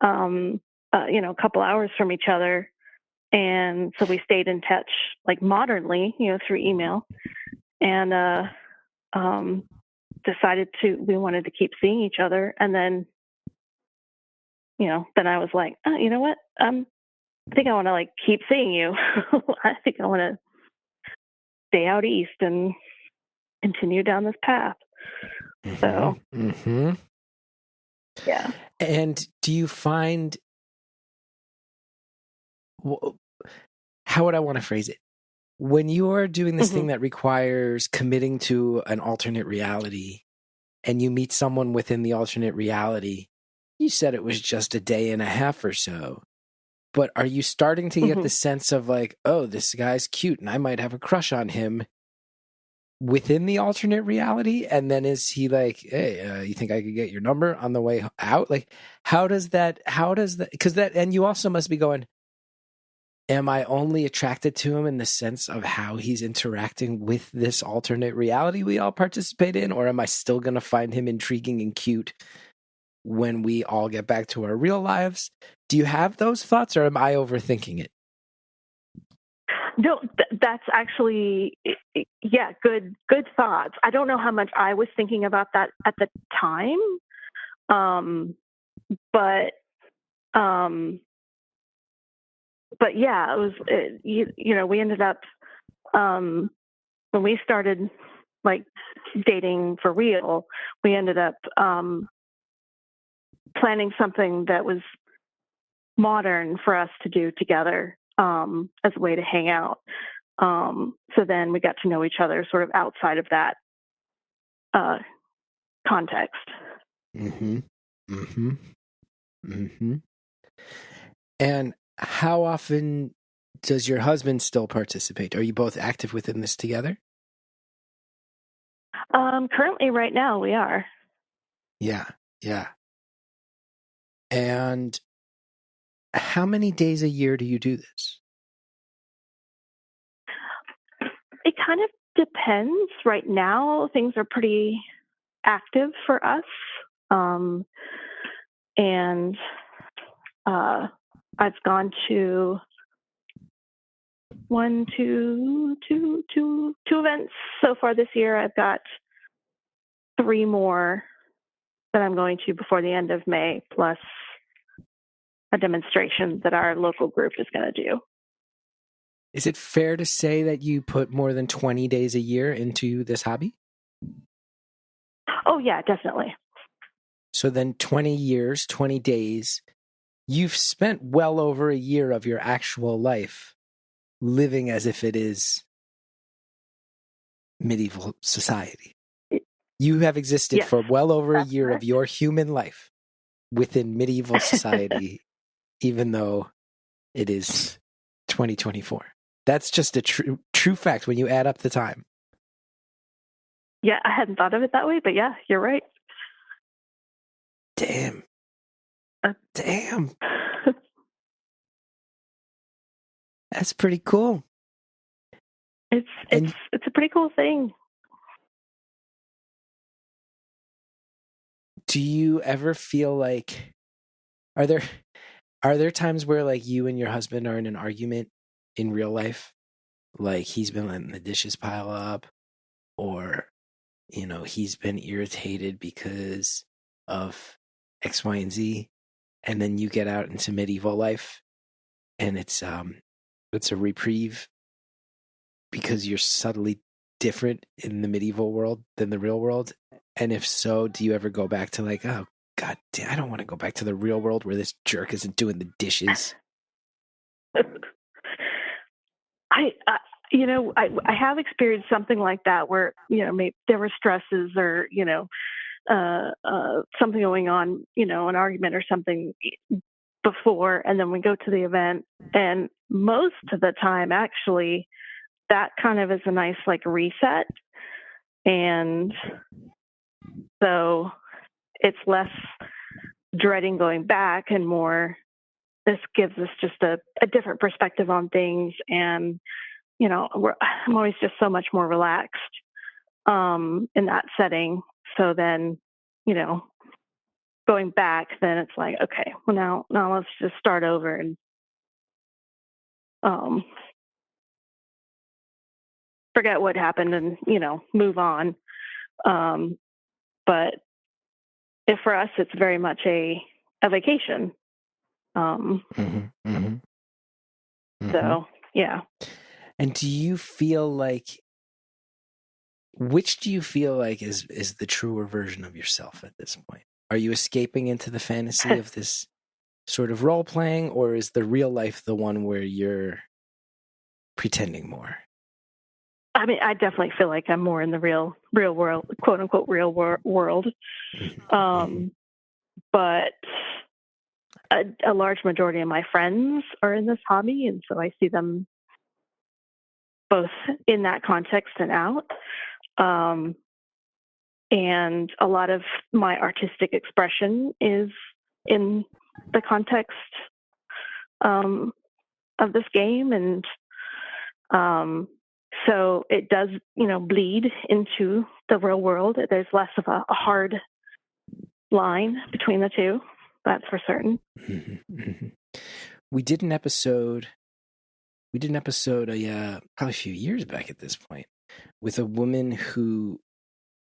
a couple hours from each other. And so we stayed in touch like modernly, through email, and decided we wanted to keep seeing each other. And then, then I was like, oh, you know what? I think I want to like keep seeing you. I think I want to stay out east and continue down this path. So, yeah. And do you find, how would I want to phrase it? When you are doing this thing that requires committing to an alternate reality and you meet someone within the alternate reality, you said it was just a day and a half or so, but are you starting to get the sense of like, oh, this guy's cute and I might have a crush on him within the alternate reality? And then is he like, hey, you think I could get your number on the way out? Like, how does that, because and you also must be going, am I only attracted to him in the sense of how he's interacting with this alternate reality we all participate in? Or am I still going to find him intriguing and cute when we all get back to our real lives? Do you have those thoughts, or am I overthinking it? No, that's actually, good thoughts. I don't know how much I was thinking about that at the time. But yeah, it was, we ended up, when we started like dating for real, we ended up, planning something that was modern for us to do together, as a way to hang out. So then we got to know each other sort of outside of that, context. And how often does your husband still participate? Are you both active within this together? Currently right now we are. Yeah. And how many days a year do you do this? It kind of depends. Right now, things are pretty active for us. And I've gone to two events so far this year. I've got 3 more that I'm going to before the end of May, plus a demonstration that our local group is going to do. Is it fair to say that you put more than 20 days a year into this hobby? Oh, yeah, definitely. So then 20 years, 20 days, you've spent well over a year of your actual life living as if it is medieval society. You have existed Yes, for well over a that's year of correct. your human life within medieval society, even though it is 2024. That's just a true fact when you add up the time. Yeah, I hadn't thought of it that way, but yeah, you're right. Damn. Damn. That's pretty cool. It's a pretty cool thing. Do you ever feel like are there times where like you and your husband are in an argument in real life? Like he's been letting the dishes pile up, or he's been irritated because of X, Y, and Z, and then you get out into medieval life and it's a reprieve because you're subtly different in the medieval world than the real world? And if so, do you ever go back to like, oh god damn, I don't want to go back to the real world where this jerk isn't doing the dishes? I have experienced something like that where maybe there were stresses or something going on, an argument or something before, and then we go to the event, and most of the time actually that kind of is a nice like reset, and so it's less dreading going back and more this gives us just a different perspective on things, and I'm always just so much more relaxed in that setting. So then, going back, then it's like, okay, well now let's just start over and forget what happened and move on. But if for us, it's very much a vacation. So yeah. And do you feel like, which do you feel like is the truer version of yourself at this point? Are you escaping into the fantasy of this sort of role playing, or is the real life the one where you're pretending more? I mean, I definitely feel like I'm more in the real world, quote unquote, real world. But a large majority of my friends are in this hobby, and so I see them both in that context and out. And a lot of my artistic expression is in the context of this game, and so it does, bleed into the real world. There's less of a hard line between the two. That's for certain. We did an episode probably a few years back at this point with a woman who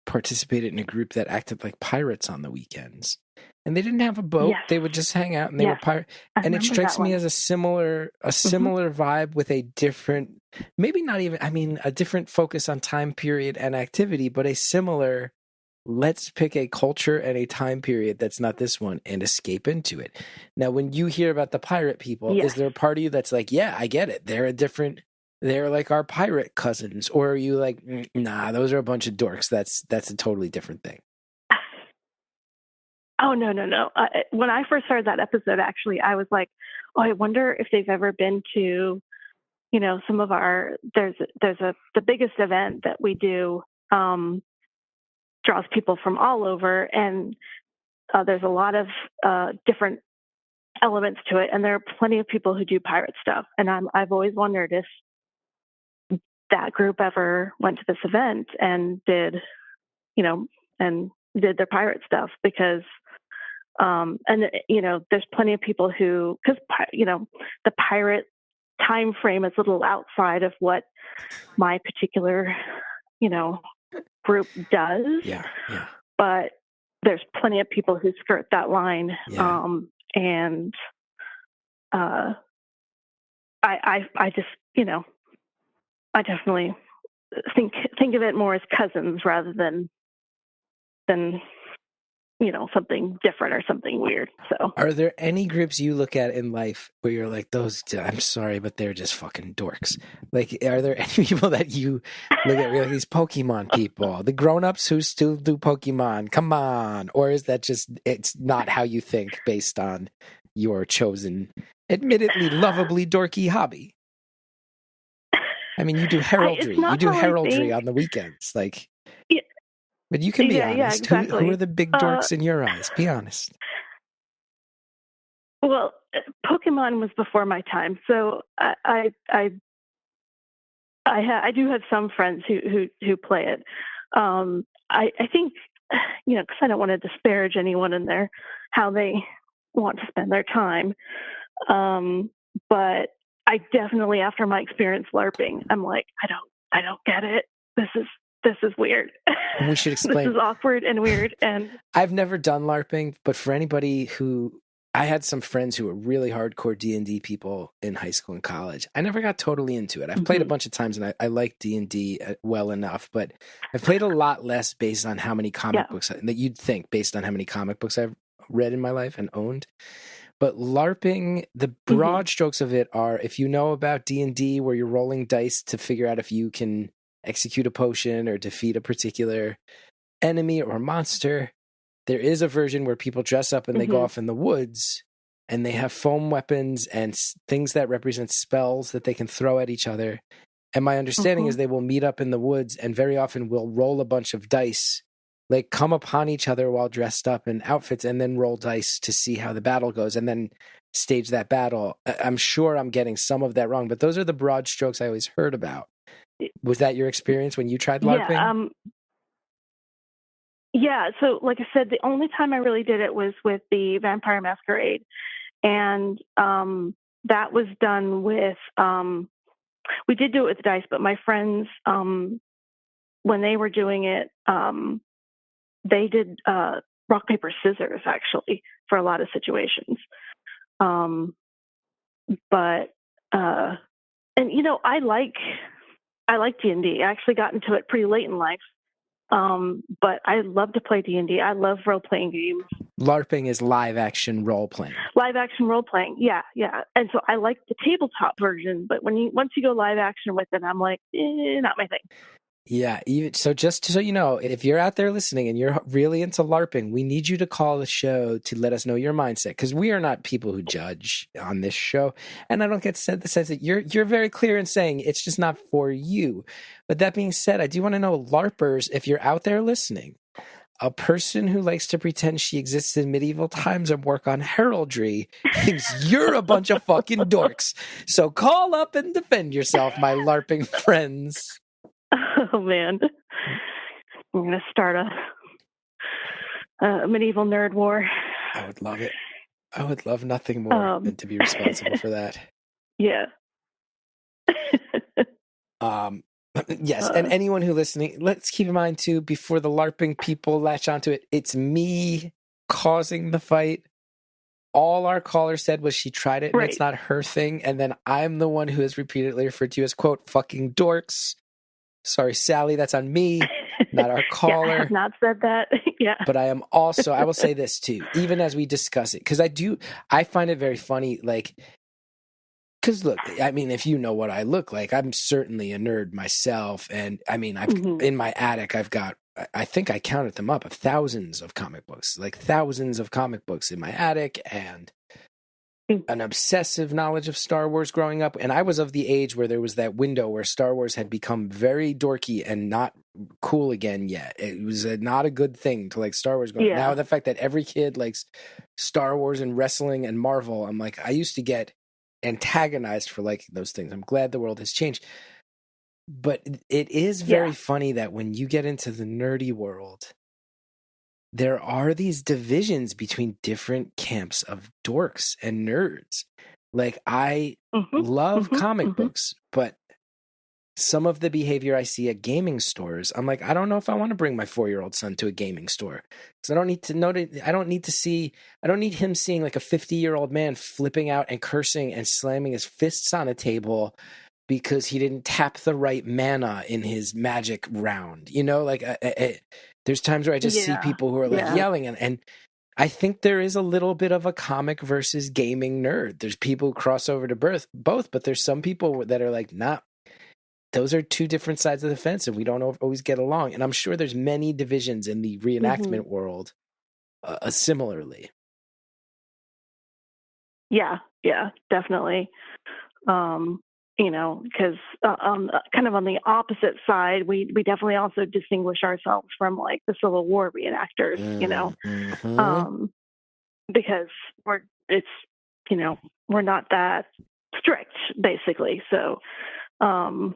participated in a group that acted like pirates on the weekends. And they didn't have a boat. Yes. They would just hang out and they were pirates. And it strikes me as a similar vibe with a different, maybe not even, a different focus on time period and activity, but a similar, let's pick a culture and a time period that's not this one and escape into it. Now, when you hear about the pirate people, is there a part of you that's like, yeah, I get it. They're like our pirate cousins? Or are you like, nah, those are a bunch of dorks. That's a totally different thing. Oh, no. When I first heard that episode, actually, I was like, oh, I wonder if they've ever been to, some of the biggest event that we do, draws people from all over, and there's a lot of different elements to it, and there are plenty of people who do pirate stuff, and I've always wondered if that group ever went to this event and did their pirate stuff, because there's plenty of people who, because the pirate time frame is a little outside of what my particular group does. Yeah. But there's plenty of people who skirt that line. Yeah. And I just, I definitely think of it more as cousins rather than something different or something weird. So, are there any groups you look at in life where you're like, those, I'm sorry, but they're just fucking dorks? Like, are there any people that you look at, like, these Pokemon people, the grown-ups who still do Pokemon? Come on. Or is that just, it's not how you think based on your chosen, admittedly lovably dorky hobby? I mean, you do heraldry. You do heraldry on the weekends. Like, yeah, but you can be yeah, honest. exactly. Who are the big dorks in your eyes? Be honest. Well, Pokemon was before my time, so I do have some friends who play it. I think, because I don't want to disparage anyone in their how they want to spend their time, but I definitely, after my experience LARPing, I'm like, I don't get it. This is weird. And we should explain. This is awkward and weird. And I've never done LARPing, but for anybody who, I had some friends who were really hardcore D&D people in high school and college. I never got totally into it. I've played a bunch of times, and I like D&D well enough, but I've played a lot less based on how many comic books that you'd think based on how many comic books I've read in my life and owned. But LARPing, the broad strokes of it are, if you know about D&D, where you're rolling dice to figure out if you can execute a potion or defeat a particular enemy or monster, there is a version where people dress up and they go off in the woods, and they have foam weapons and things that represent spells that they can throw at each other. And my understanding is they will meet up in the woods and very often will roll a bunch of dice, like come upon each other while dressed up in outfits, and then roll dice to see how the battle goes and then stage that battle. I'm sure I'm getting some of that wrong, but those are the broad strokes I always heard about. Was that your experience when you tried LARPing? Yeah, so like I said, the only time I really did it was with the Vampire Masquerade. And that was done with, we did do it with dice, but my friends, when they were doing it, they did rock, paper, scissors, actually, for a lot of situations. But, and, I like D&D. I actually got into it pretty late in life. But I love to play D&D. I love role-playing games. LARPing is live-action role-playing. Live-action role-playing, yeah. And so I like the tabletop version, but once you go live-action with it, I'm like, not my thing. Yeah, so just so you know, if you're out there listening and you're really into LARPing, we need you to call the show to let us know your mindset, because we are not people who judge on this show, and I don't get the sense that you're very clear in saying it's just not for you. But that being said, I do want to know, LARPers, if you're out there listening, a person who likes to pretend she exists in medieval times and work on heraldry thinks you're a bunch of fucking dorks. So call up and defend yourself, my LARPing friends. Oh, man. I'm going to start a medieval nerd war. I would love it. I would love nothing more than to be responsible for that. Yeah. Yes, and anyone who listening, let's keep in mind, too, before the LARPing people latch onto it, it's me causing the fight. All our caller said was she tried it, and it's not her thing. And then I'm the one who is repeatedly referred to as, quote, fucking dorks. Sorry, Sally, that's on me, not our caller. I have not said that. Yeah. But I am also, I will say this too, even as we discuss it, because I find it very funny, like, because look, I mean, if you know what I look like, I'm certainly a nerd myself. And I mean, in my attic, I've got, I think I counted them up, of thousands of comic books in my attic, and an obsessive knowledge of Star Wars growing up. And I was of the age where there was that window where Star Wars had become very dorky and not cool again yet. It was not a good thing to like Star Wars going. Now the fact that every kid likes Star Wars and wrestling and Marvel, I'm like, I used to get antagonized for liking those things. I'm glad the world has changed. But it is very funny that when you get into the nerdy world, there are these divisions between different camps of dorks and nerds. Like, I love comic books, but some of the behavior I see at gaming stores, I'm like, I don't know if I want to bring my 4-year-old son to a gaming store, because I don't need him seeing like a 50-year-old man flipping out and cursing and slamming his fists on a table because he didn't tap the right mana in his magic round. Like there's times where I just see people who are like yelling, and I think there is a little bit of a comic versus gaming nerd. There's people who cross over to both, but there's some people that are like, nah, those are two different sides of the fence, and we don't always get along. And I'm sure there's many divisions in the reenactment world similarly. Yeah, definitely. Because kind of on the opposite side, we definitely also distinguish ourselves from like the Civil War reenactors, because we're not that strict, basically. So, I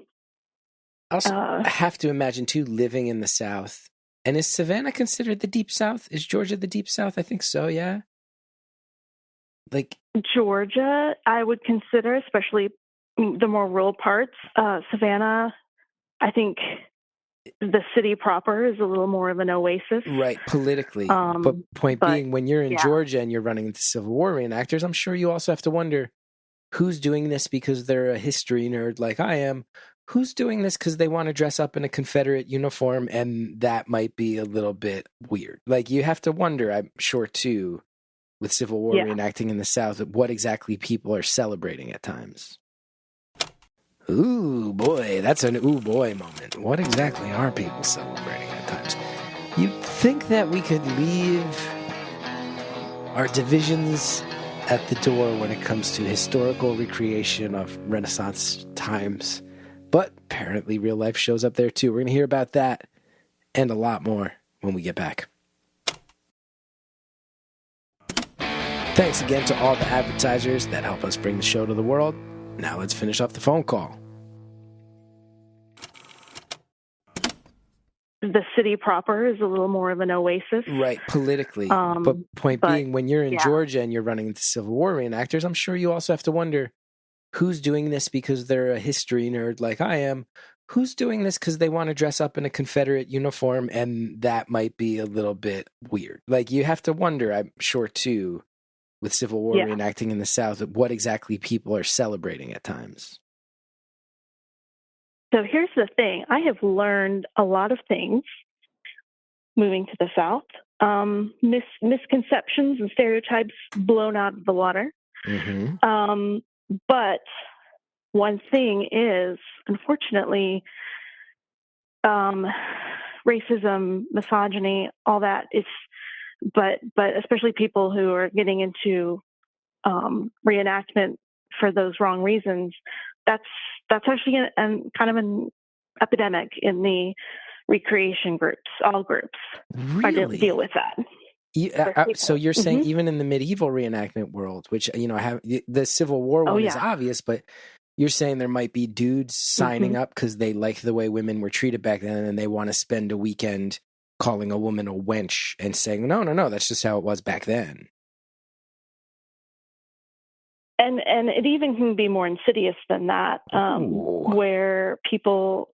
also have to imagine too, living in the South. And is Savannah considered the Deep South? Is Georgia the Deep South? I think so. Yeah. Like Georgia, I would consider, especially the more rural parts. Savannah, I think the city proper is a little more of an oasis. Right, politically. But being, when you're in Georgia and you're running into Civil War reenactors, I'm sure you also have to wonder who's doing this because they're a history nerd like I am. Who's doing this because they want to dress up in a Confederate uniform, and that might be a little bit weird. Like, you have to wonder, I'm sure, too, with Civil War reenacting in the South, what exactly people are celebrating at times. Ooh, boy, that's an ooh, boy moment. What exactly are people celebrating at times? You'd think that we could leave our divisions at the door when it comes to historical recreation of Renaissance times. But apparently real life shows up there too. We're going to hear about that and a lot more when we get back. Thanks again to all the advertisers that help us bring the show to the world. Now let's finish off the phone call. The city proper is a little more of an oasis. Right, politically. But being, when you're in Georgia and you're running into Civil War reenactors, I'm sure you also have to wonder who's doing this because they're a history nerd like I am. Who's doing this because they want to dress up in a Confederate uniform, and that might be a little bit weird. Like, you have to wonder, I'm sure, too, with Civil War reenacting in the South, what exactly people are celebrating at times. So here's the thing. I have learned a lot of things moving to the South. Misconceptions and stereotypes blown out of the water. Mm-hmm. But one thing is, unfortunately, racism, misogyny, all that is, but especially people who are getting into reenactment for those wrong reasons, that's actually kind of an epidemic in the recreation groups. All groups deal with that. So you're saying even in the medieval reenactment world, which, the Civil War one is obvious, but you're saying there might be dudes signing up because they like the way women were treated back then, and they want to spend a weekend calling a woman a wench and saying, no, that's just how it was back then. And it even can be more insidious than that, where people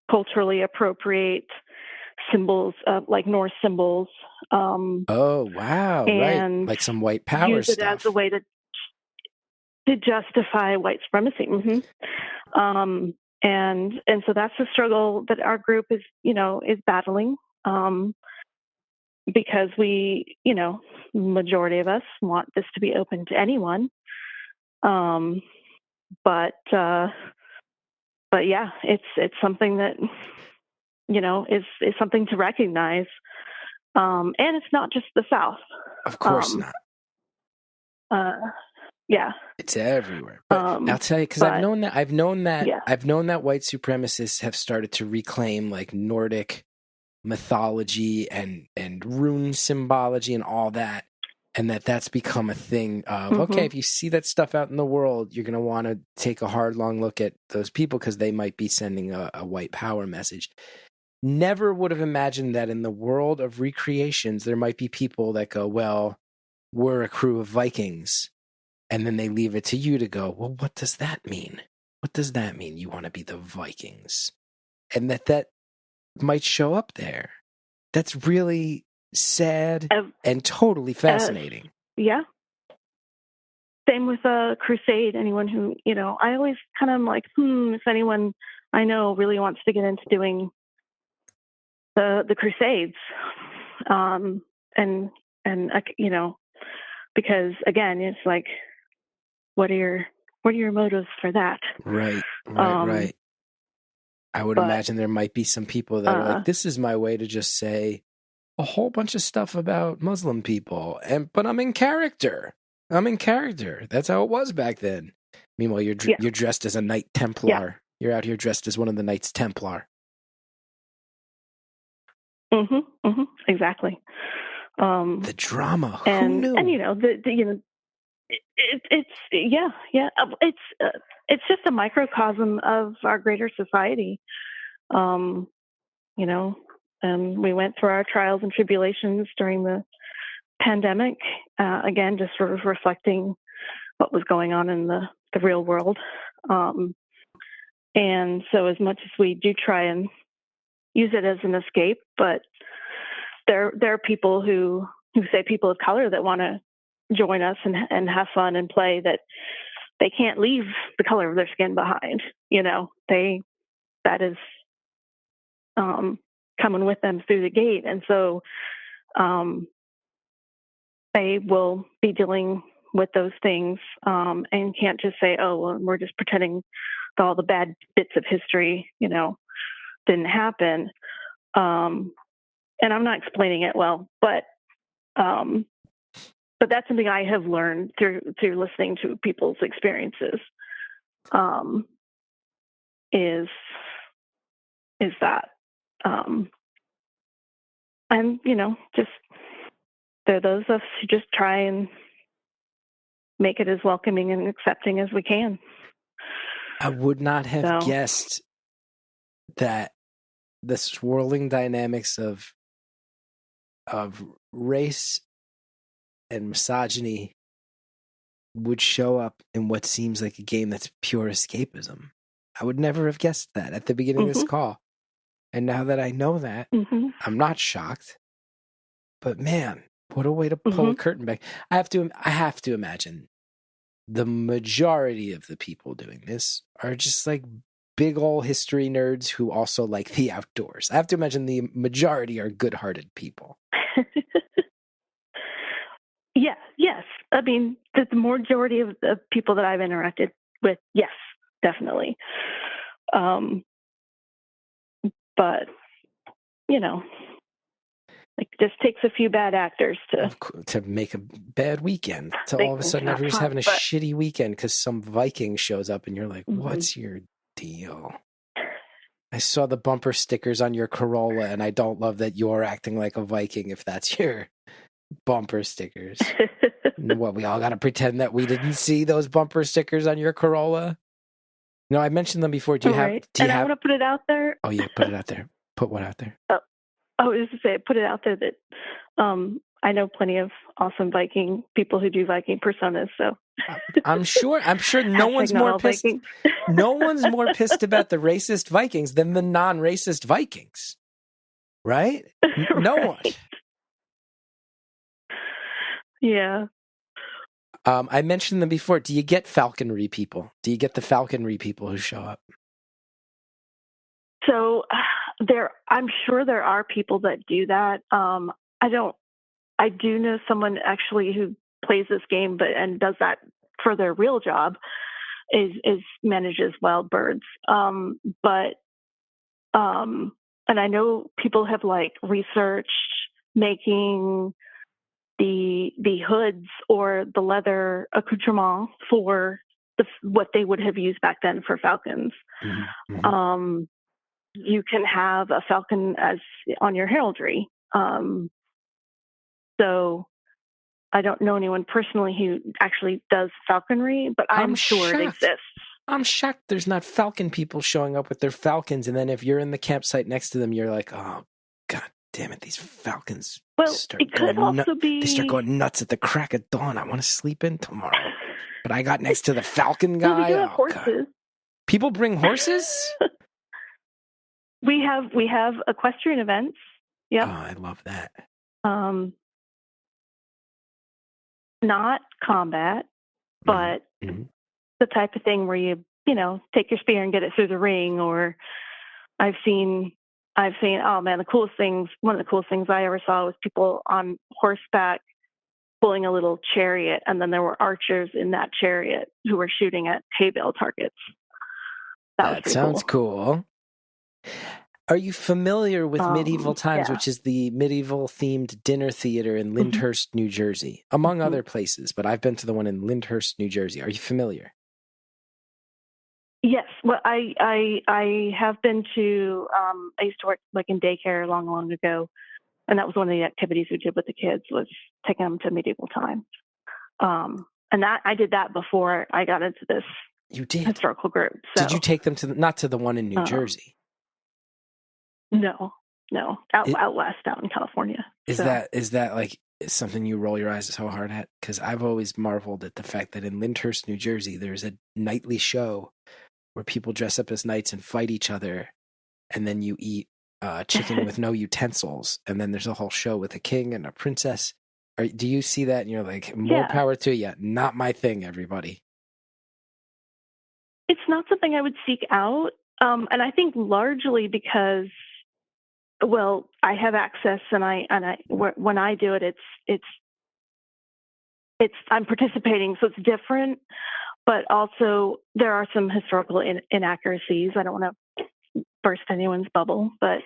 culturally appropriate symbols, like Norse symbols. Oh, wow. Right. Like some white power use it stuff. As a way to justify white supremacy. Mm-hmm. And so that's the struggle that our group is battling. Because we, majority of us want this to be open to anyone. But yeah, it's something that, is something to recognize. And it's not just the South. Of course not. Yeah. It's everywhere. But I'll tell you, because I've known that white supremacists have started to reclaim like Nordic mythology and rune symbology and all that. And that's become a thing of, okay, if you see that stuff out in the world, you're going to want to take a hard, long look at those people because they might be sending a white power message. Never would have imagined that in the world of recreations, there might be people that go, well, we're a crew of Vikings. And then they leave it to you to go, well, what does that mean? What does that mean? You want to be the Vikings? And that might show up there. That's really sad and totally fascinating. Yeah. same with a crusade. Anyone who, I always kind of am like, if anyone I know really wants to get into doing the crusades, because again, it's like, what are your motives for that? Right. I would but, imagine there might be some people that are like, this is my way to just say a whole bunch of stuff about Muslim people, but I'm in character. That's how it was back then. Meanwhile, you're dressed as a Knight Templar. Yeah. You're out here dressed as one of the Knights Templar. Exactly. The drama. And, who knew? And it's just a microcosm of our greater society. And we went through our trials and tribulations during the pandemic, again, just sort of reflecting what was going on in the real world. And so as much as we do try and use it as an escape, but there are people who say people of color that want to join us and have fun and play, that they can't leave the color of their skin behind. That is coming with them through the gate. And so they will be dealing with those things and can't just say, oh, well, we're just pretending that all the bad bits of history, didn't happen. And I'm not explaining it well, but that's something I have learned through listening to people's experiences. Is that, and just there are those of us who just try and make it as welcoming and accepting as we can. I would not have guessed that the swirling dynamics of race and misogyny would show up in what seems like a game that's pure escapism. I would never have guessed that at the beginning of this call. And now that I know that, I'm not shocked. But man, what a way to pull a curtain back. I have to imagine the majority of the people doing this are just like big old history nerds who also like the outdoors. I have to imagine the majority are good-hearted people. Yes. I mean, the majority of the people that I've interacted with, yes, definitely. But, it just takes a few bad actors to make a bad weekend. To all of a sudden everybody's having a shitty weekend because some Viking shows up and you're like, what's your deal? I saw the bumper stickers on your Corolla and I don't love that you're acting like a Viking if that's your bumper stickers. What, we all got to pretend that we didn't see those bumper stickers on your Corolla? No, I mentioned them before. I want to put it out there. Oh yeah, put it out there. Put what out there? I was just to say, put it out there that I know plenty of awesome Viking people who do Viking personas. So I'm sure no one's more pissed. No one's more pissed about the racist Vikings than the non-racist Vikings, right? No one. Yeah. I mentioned them before. Do you get falconry people? Do you get the falconry people who show up? So I'm sure there are people that do that. I do know someone actually who plays this game, and does that for their real job, is manages wild birds. And I know people have like researched making the hoods or the leather accoutrement for what they would have used back then for falcons. Mm-hmm. You can have a falcon as on your heraldry. So I don't know anyone personally who actually does falconry, but I'm sure it exists. I'm shocked there's not falcon people showing up with their falcons, and then if you're in the campsite next to them, you're like, oh, God damn it, these falcons They start going nuts at the crack of dawn. I want to sleep in tomorrow. But I got next to the falcon guy. We do have horses. God. People bring horses? We have equestrian events. Yeah. Oh, I love that. Not combat. but the type of thing where you take your spear and get it through the ring. Or I've seen, oh man, one of the coolest things I ever saw was people on horseback pulling a little chariot, and then there were archers in that chariot who were shooting at hay bale targets. That sounds cool. Are you familiar with Medieval Times, which is the medieval-themed dinner theater in Lyndhurst, New Jersey, among other places? But I've been to the one in Lyndhurst, New Jersey. Are you familiar? Yes. Well, I have been to. I used to work like in daycare long ago, and that was one of the activities we did with the kids, was taking them to Medieval Times. And that I did that before I got into this. You did? Historical group. So, did you take them not to the one in New Jersey? No, out west, out in California. Is that like something you roll your eyes so hard at? Because I've always marveled at the fact that in Lyndhurst, New Jersey, there's a nightly show where people dress up as knights and fight each other, and then you eat chicken with no utensils, and then there's a whole show with a king and a princess. Do you see that and you're like, more power to you? Not my thing, everybody. It's not something I would seek out, and I think largely because, well, I have access, and when I do it, it's I'm participating, so it's different. But also there are some historical inaccuracies. I don't want to burst anyone's bubble, but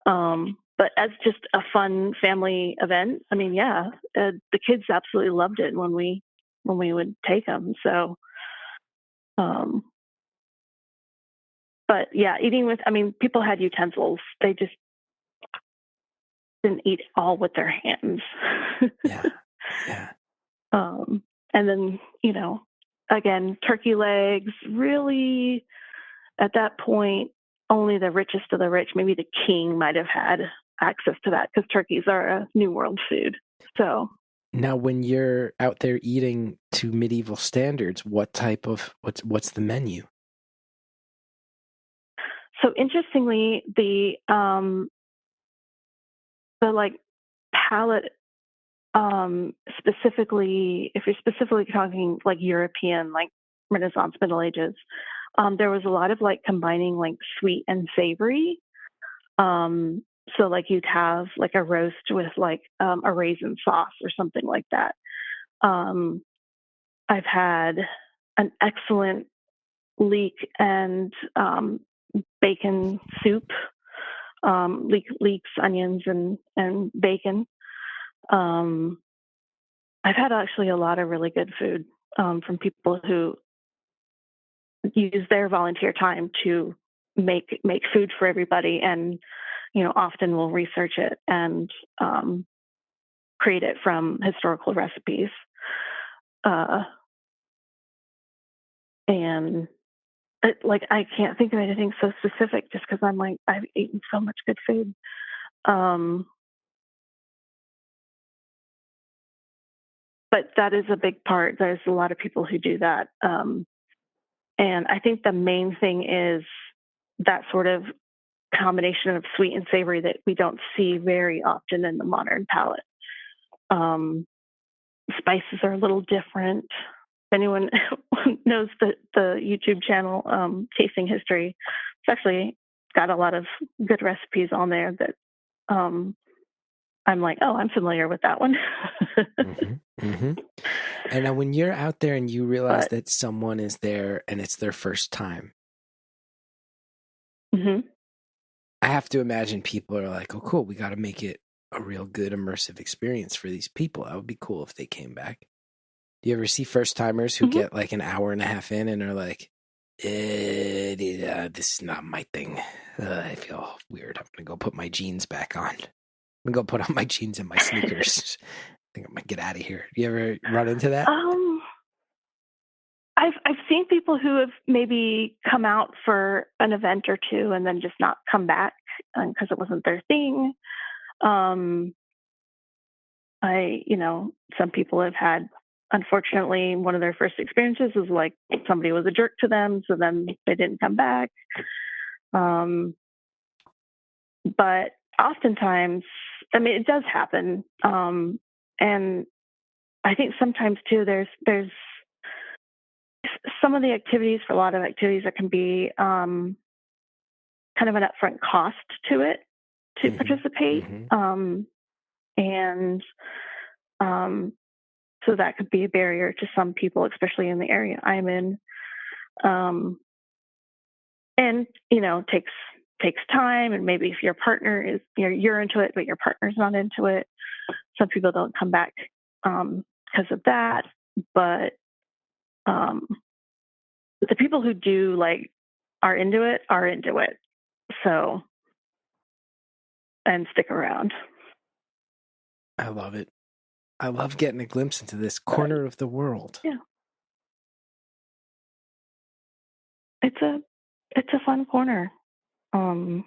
as just a fun family event, I mean, the kids absolutely loved it when we would take them. So, but yeah, eating with, I mean, people had utensils. They just didn't eat all with their hands. Yeah. And then, again, turkey legs, really, at that point, only the richest of the rich, maybe the king, might have had access to that, because turkeys are a New World food. So now, when you're out there eating to medieval standards, what's the menu? So interestingly, the like palate, specifically, if you're specifically talking like European, like Renaissance, Middle Ages, there was a lot of like combining like sweet and savory. So like you'd have like a roast with like a raisin sauce or something like that. I've had an excellent leek and bacon soup, leeks, onions, and bacon. I've had actually a lot of really good food from people who use their volunteer time to make food for everybody, and often will research it and create it from historical recipes. And I can't think of anything so specific, just because I'm like, I've eaten so much good food. But that is a big part. There's a lot of people who do that. And I think the main thing is that sort of combination of sweet and savory that we don't see very often in the modern palate. Spices are a little different. If anyone knows the YouTube channel, Tasting History, it's actually got a lot of good recipes on there that I'm like, oh, I'm familiar with that one. And now when you're out there and you realize that someone is there and it's their first time, I have to imagine people are like, oh, cool, we got to make it a real good immersive experience for these people. That would be cool if they came back. Do you ever see first timers who get like an hour and a half in and are like, this is not my thing. I feel weird. I'm going to go put my jeans back on. I'm going to go put on my jeans and my sneakers. I think I'm going to get out of here. Do you ever run into that? I've seen people who have maybe come out for an event or two and then just not come back because it wasn't their thing. Some people have had, unfortunately, one of their first experiences is like somebody was a jerk to them, so then they didn't come back. But oftentimes, I mean, it does happen. And I think sometimes too, there's some of the activities, for a lot of activities, there can be kind of an upfront cost to it to participate. And so that could be a barrier to some people, especially in the area I'm in. And, you know, takes time. And maybe if your partner is, you're into it, but your partner's not into it, some people don't come back because of that. But the people who do are into it. So, and stick around. I love it. I love getting a glimpse into this corner of the world. Yeah. It's a fun corner. I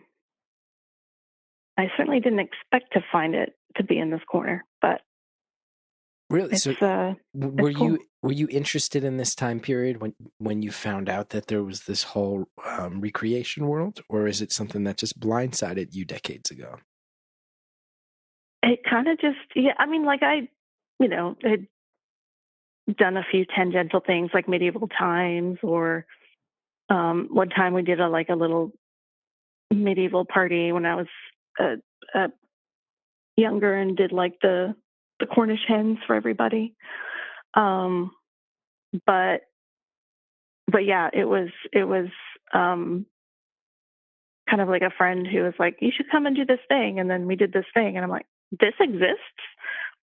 certainly didn't expect to find it to be in this corner, but really, so were cool. you interested in this time period when you found out that there was this whole recreation world, or is it something that just blindsided you decades ago? It kind of just, I mean, I had done a few tangential things like medieval times, or one time we did a little medieval party when I was younger and did the Cornish hens for everybody. But yeah, it was kind of like a friend who was like, you should come and do this thing. And then we did this thing and I'm like, this exists?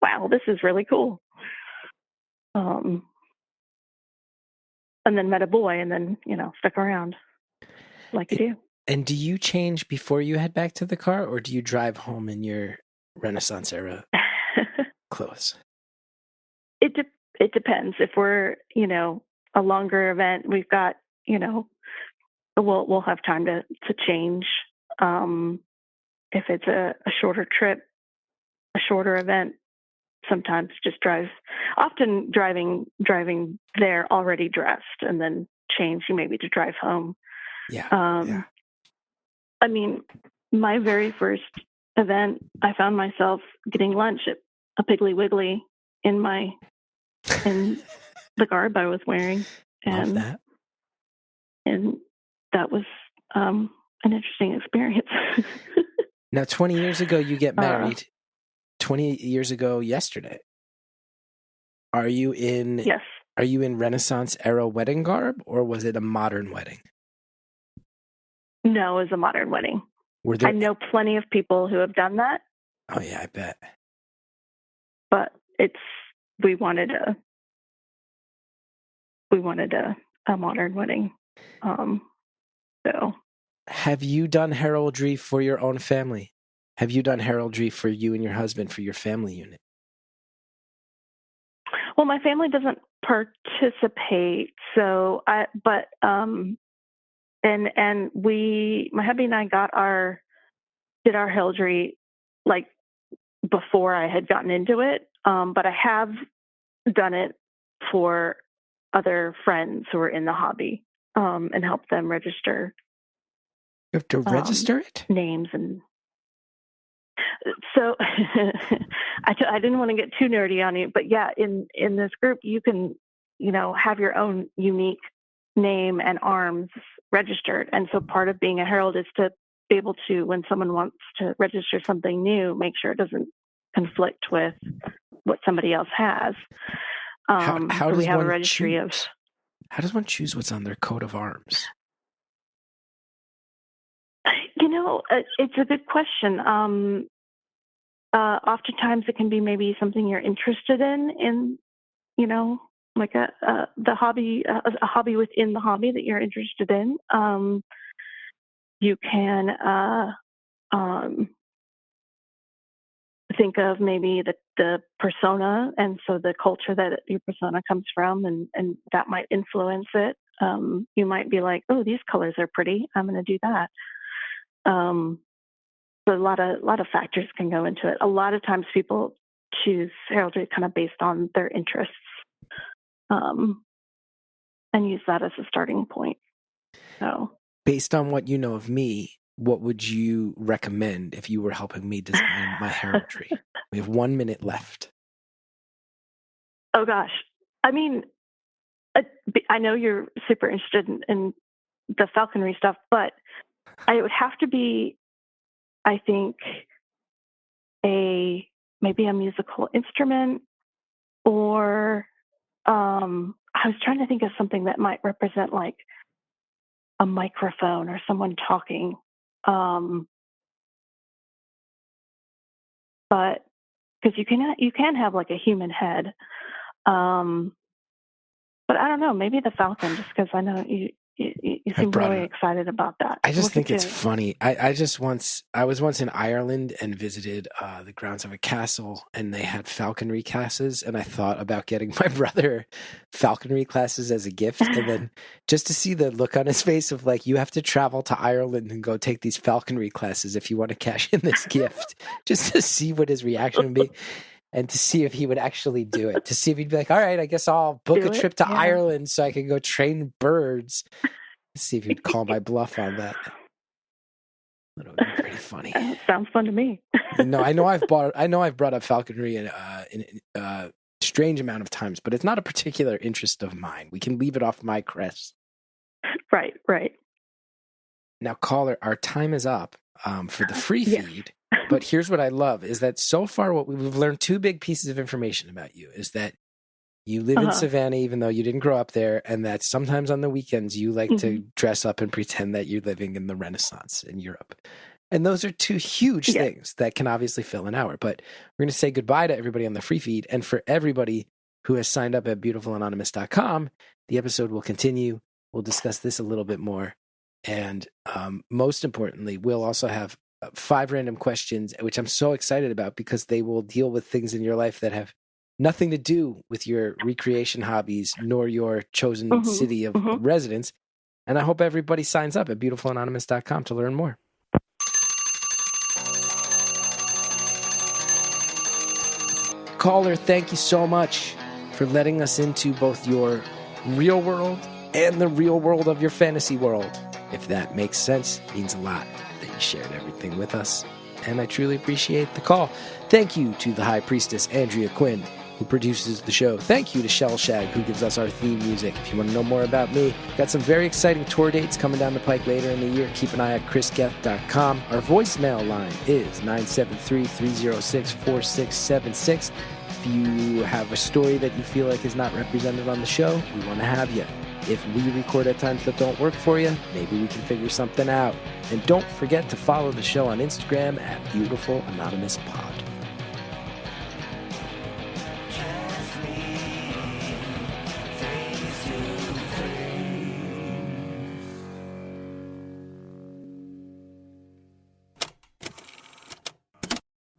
Wow, this is really cool. And then met a boy and then, stuck around like you do. And do you change before you head back to the car, or do you drive home in your Renaissance era clothes? It depends. If we're, a longer event, we've got, we'll have time to change. If it's a shorter trip, a shorter event, sometimes just often driving there already dressed and then change maybe to drive home. Yeah. I mean, my very first event, I found myself getting lunch at a Piggly Wiggly in the garb I was wearing. Love that. And that was an interesting experience. Now, 20 years ago, you get married. 20 years ago yesterday. Are you in? Yes. Are you in Renaissance era wedding garb, or was it a modern wedding? No, it was a modern wedding. I know plenty of people who have done that. Oh yeah, I bet. But we wanted a modern wedding. So. Have you done heraldry for your own family? Have you done heraldry for you and your husband for your family unit? Well, my family doesn't participate, so my hubby and I did our heraldry before I had gotten into it, but I have done it for other friends who are in the hobby, and help them register. You have to register it? Names and so I didn't want to get too nerdy on you, but yeah, in this group you can, have your own unique name and arms registered. And so part of being a herald is to be able to, when someone wants to register something new, make sure it doesn't conflict with what somebody else has. How so does we have one a registry choose? How does one choose what's on their coat of arms? It's a good question. Oftentimes it can be maybe something you're interested in, like a hobby within the hobby that you're interested in. You can think of maybe the persona, and so the culture that your persona comes from, and that might influence it. You might be like, oh, these colors are pretty, I'm going to do that. So a lot of factors can go into it. A lot of times people choose heraldry kind of based on their interests, and use that as a starting point. So, based on what you know of me, what would you recommend if you were helping me design my heraldry? We have 1 minute left. Oh gosh. I mean, I know you're super interested in the falconry stuff, but it would have to be, I think, maybe a musical instrument, or I was trying to think of something that might represent like a microphone or someone talking. But because you can have like a human head. But I don't know, maybe the falcon, just because I know you seem really excited about that. I just think it's funny. I was once in Ireland and visited the grounds of a castle, and they had falconry classes, and I thought about getting my brother falconry classes as a gift, and then just to see the look on his face of like, you have to travel to Ireland and go take these falconry classes if you want to cash in this gift, just to see what his reaction would be. And to see if he would actually do it, to see if he'd be like, all right, I guess I'll book a trip to Ireland so I can go train birds. See if he'd call my bluff on that. That would be pretty funny. Sounds fun to me. No, I know I've brought up falconry in a strange amount of times, but it's not a particular interest of mine. We can leave it off my crest. Right. Now, caller, our time is up for the free feed. But here's what I love is that so far what we've learned, two big pieces of information about you is that you live in Savannah, even though you didn't grow up there, and that sometimes on the weekends you like to dress up and pretend that you're living in the Renaissance in Europe. And those are two huge things that can obviously fill an hour. But we're going to say goodbye to everybody on the free feed. And for everybody who has signed up at beautifulanonymous.com, the episode will continue. We'll discuss this a little bit more. And most importantly, we'll also have 5 random questions, which I'm so excited about because they will deal with things in your life that have nothing to do with your recreation hobbies nor your chosen city of residence. And I hope everybody signs up at beautifulanonymous.com to learn more. Caller, thank you so much for letting us into both your real world and the real world of your fantasy world. If that makes sense, it means a lot that you shared everything with us, and I truly appreciate the call. Thank you to the High Priestess, Andrea Quinn, who produces the show. Thank you to Shell Shag, who gives us our theme music. If you want to know more about me, got some very exciting tour dates coming down the pike later in the year. Keep an eye at chrisgeth.com. Our voicemail line is 973-306-4676. If you have a story that you feel like is not represented on the show, we want to have you. If we record at times that don't work for you, maybe we can figure something out. And don't forget to follow the show on Instagram at BeautifulAnonymousPod.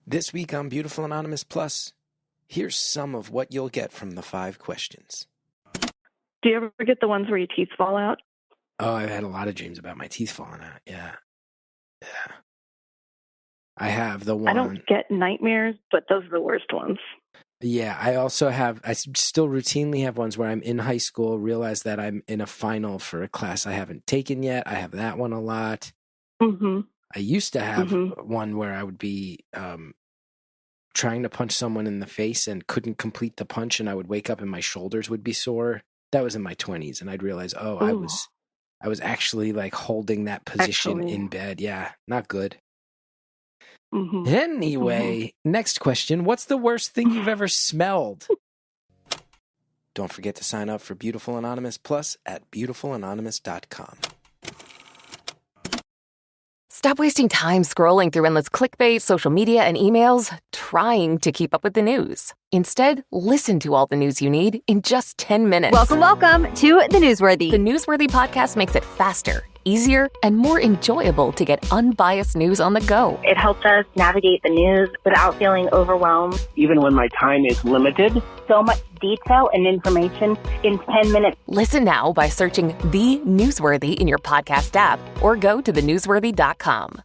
This week on Beautiful Anonymous Plus, here's some of what you'll get from the 5 questions. Do you ever get the ones where your teeth fall out? Oh, I've had a lot of dreams about my teeth falling out. Yeah. I have the one. I don't get nightmares, but those are the worst ones. Yeah, I still routinely have ones where I'm in high school, realize that I'm in a final for a class I haven't taken yet. I have that one a lot. I used to have one where I would be trying to punch someone in the face and couldn't complete the punch, and I would wake up and my shoulders would be sore. That was in my 20s, and I'd realize, I was actually like holding that position in bed. Yeah, not good. Anyway, next question. What's the worst thing you've ever smelled? Don't forget to sign up for Beautiful Anonymous Plus at beautifulanonymous.com. Stop wasting time scrolling through endless clickbait, social media, and emails trying to keep up with the news. Instead, listen to all the news you need in just 10 minutes. Welcome to The Newsworthy. The Newsworthy podcast makes it faster, easier, and more enjoyable to get unbiased news on the go. It helps us navigate the news without feeling overwhelmed. Even when my time is limited. So much detail and information in 10 minutes. Listen now by searching The Newsworthy in your podcast app or go to thenewsworthy.com.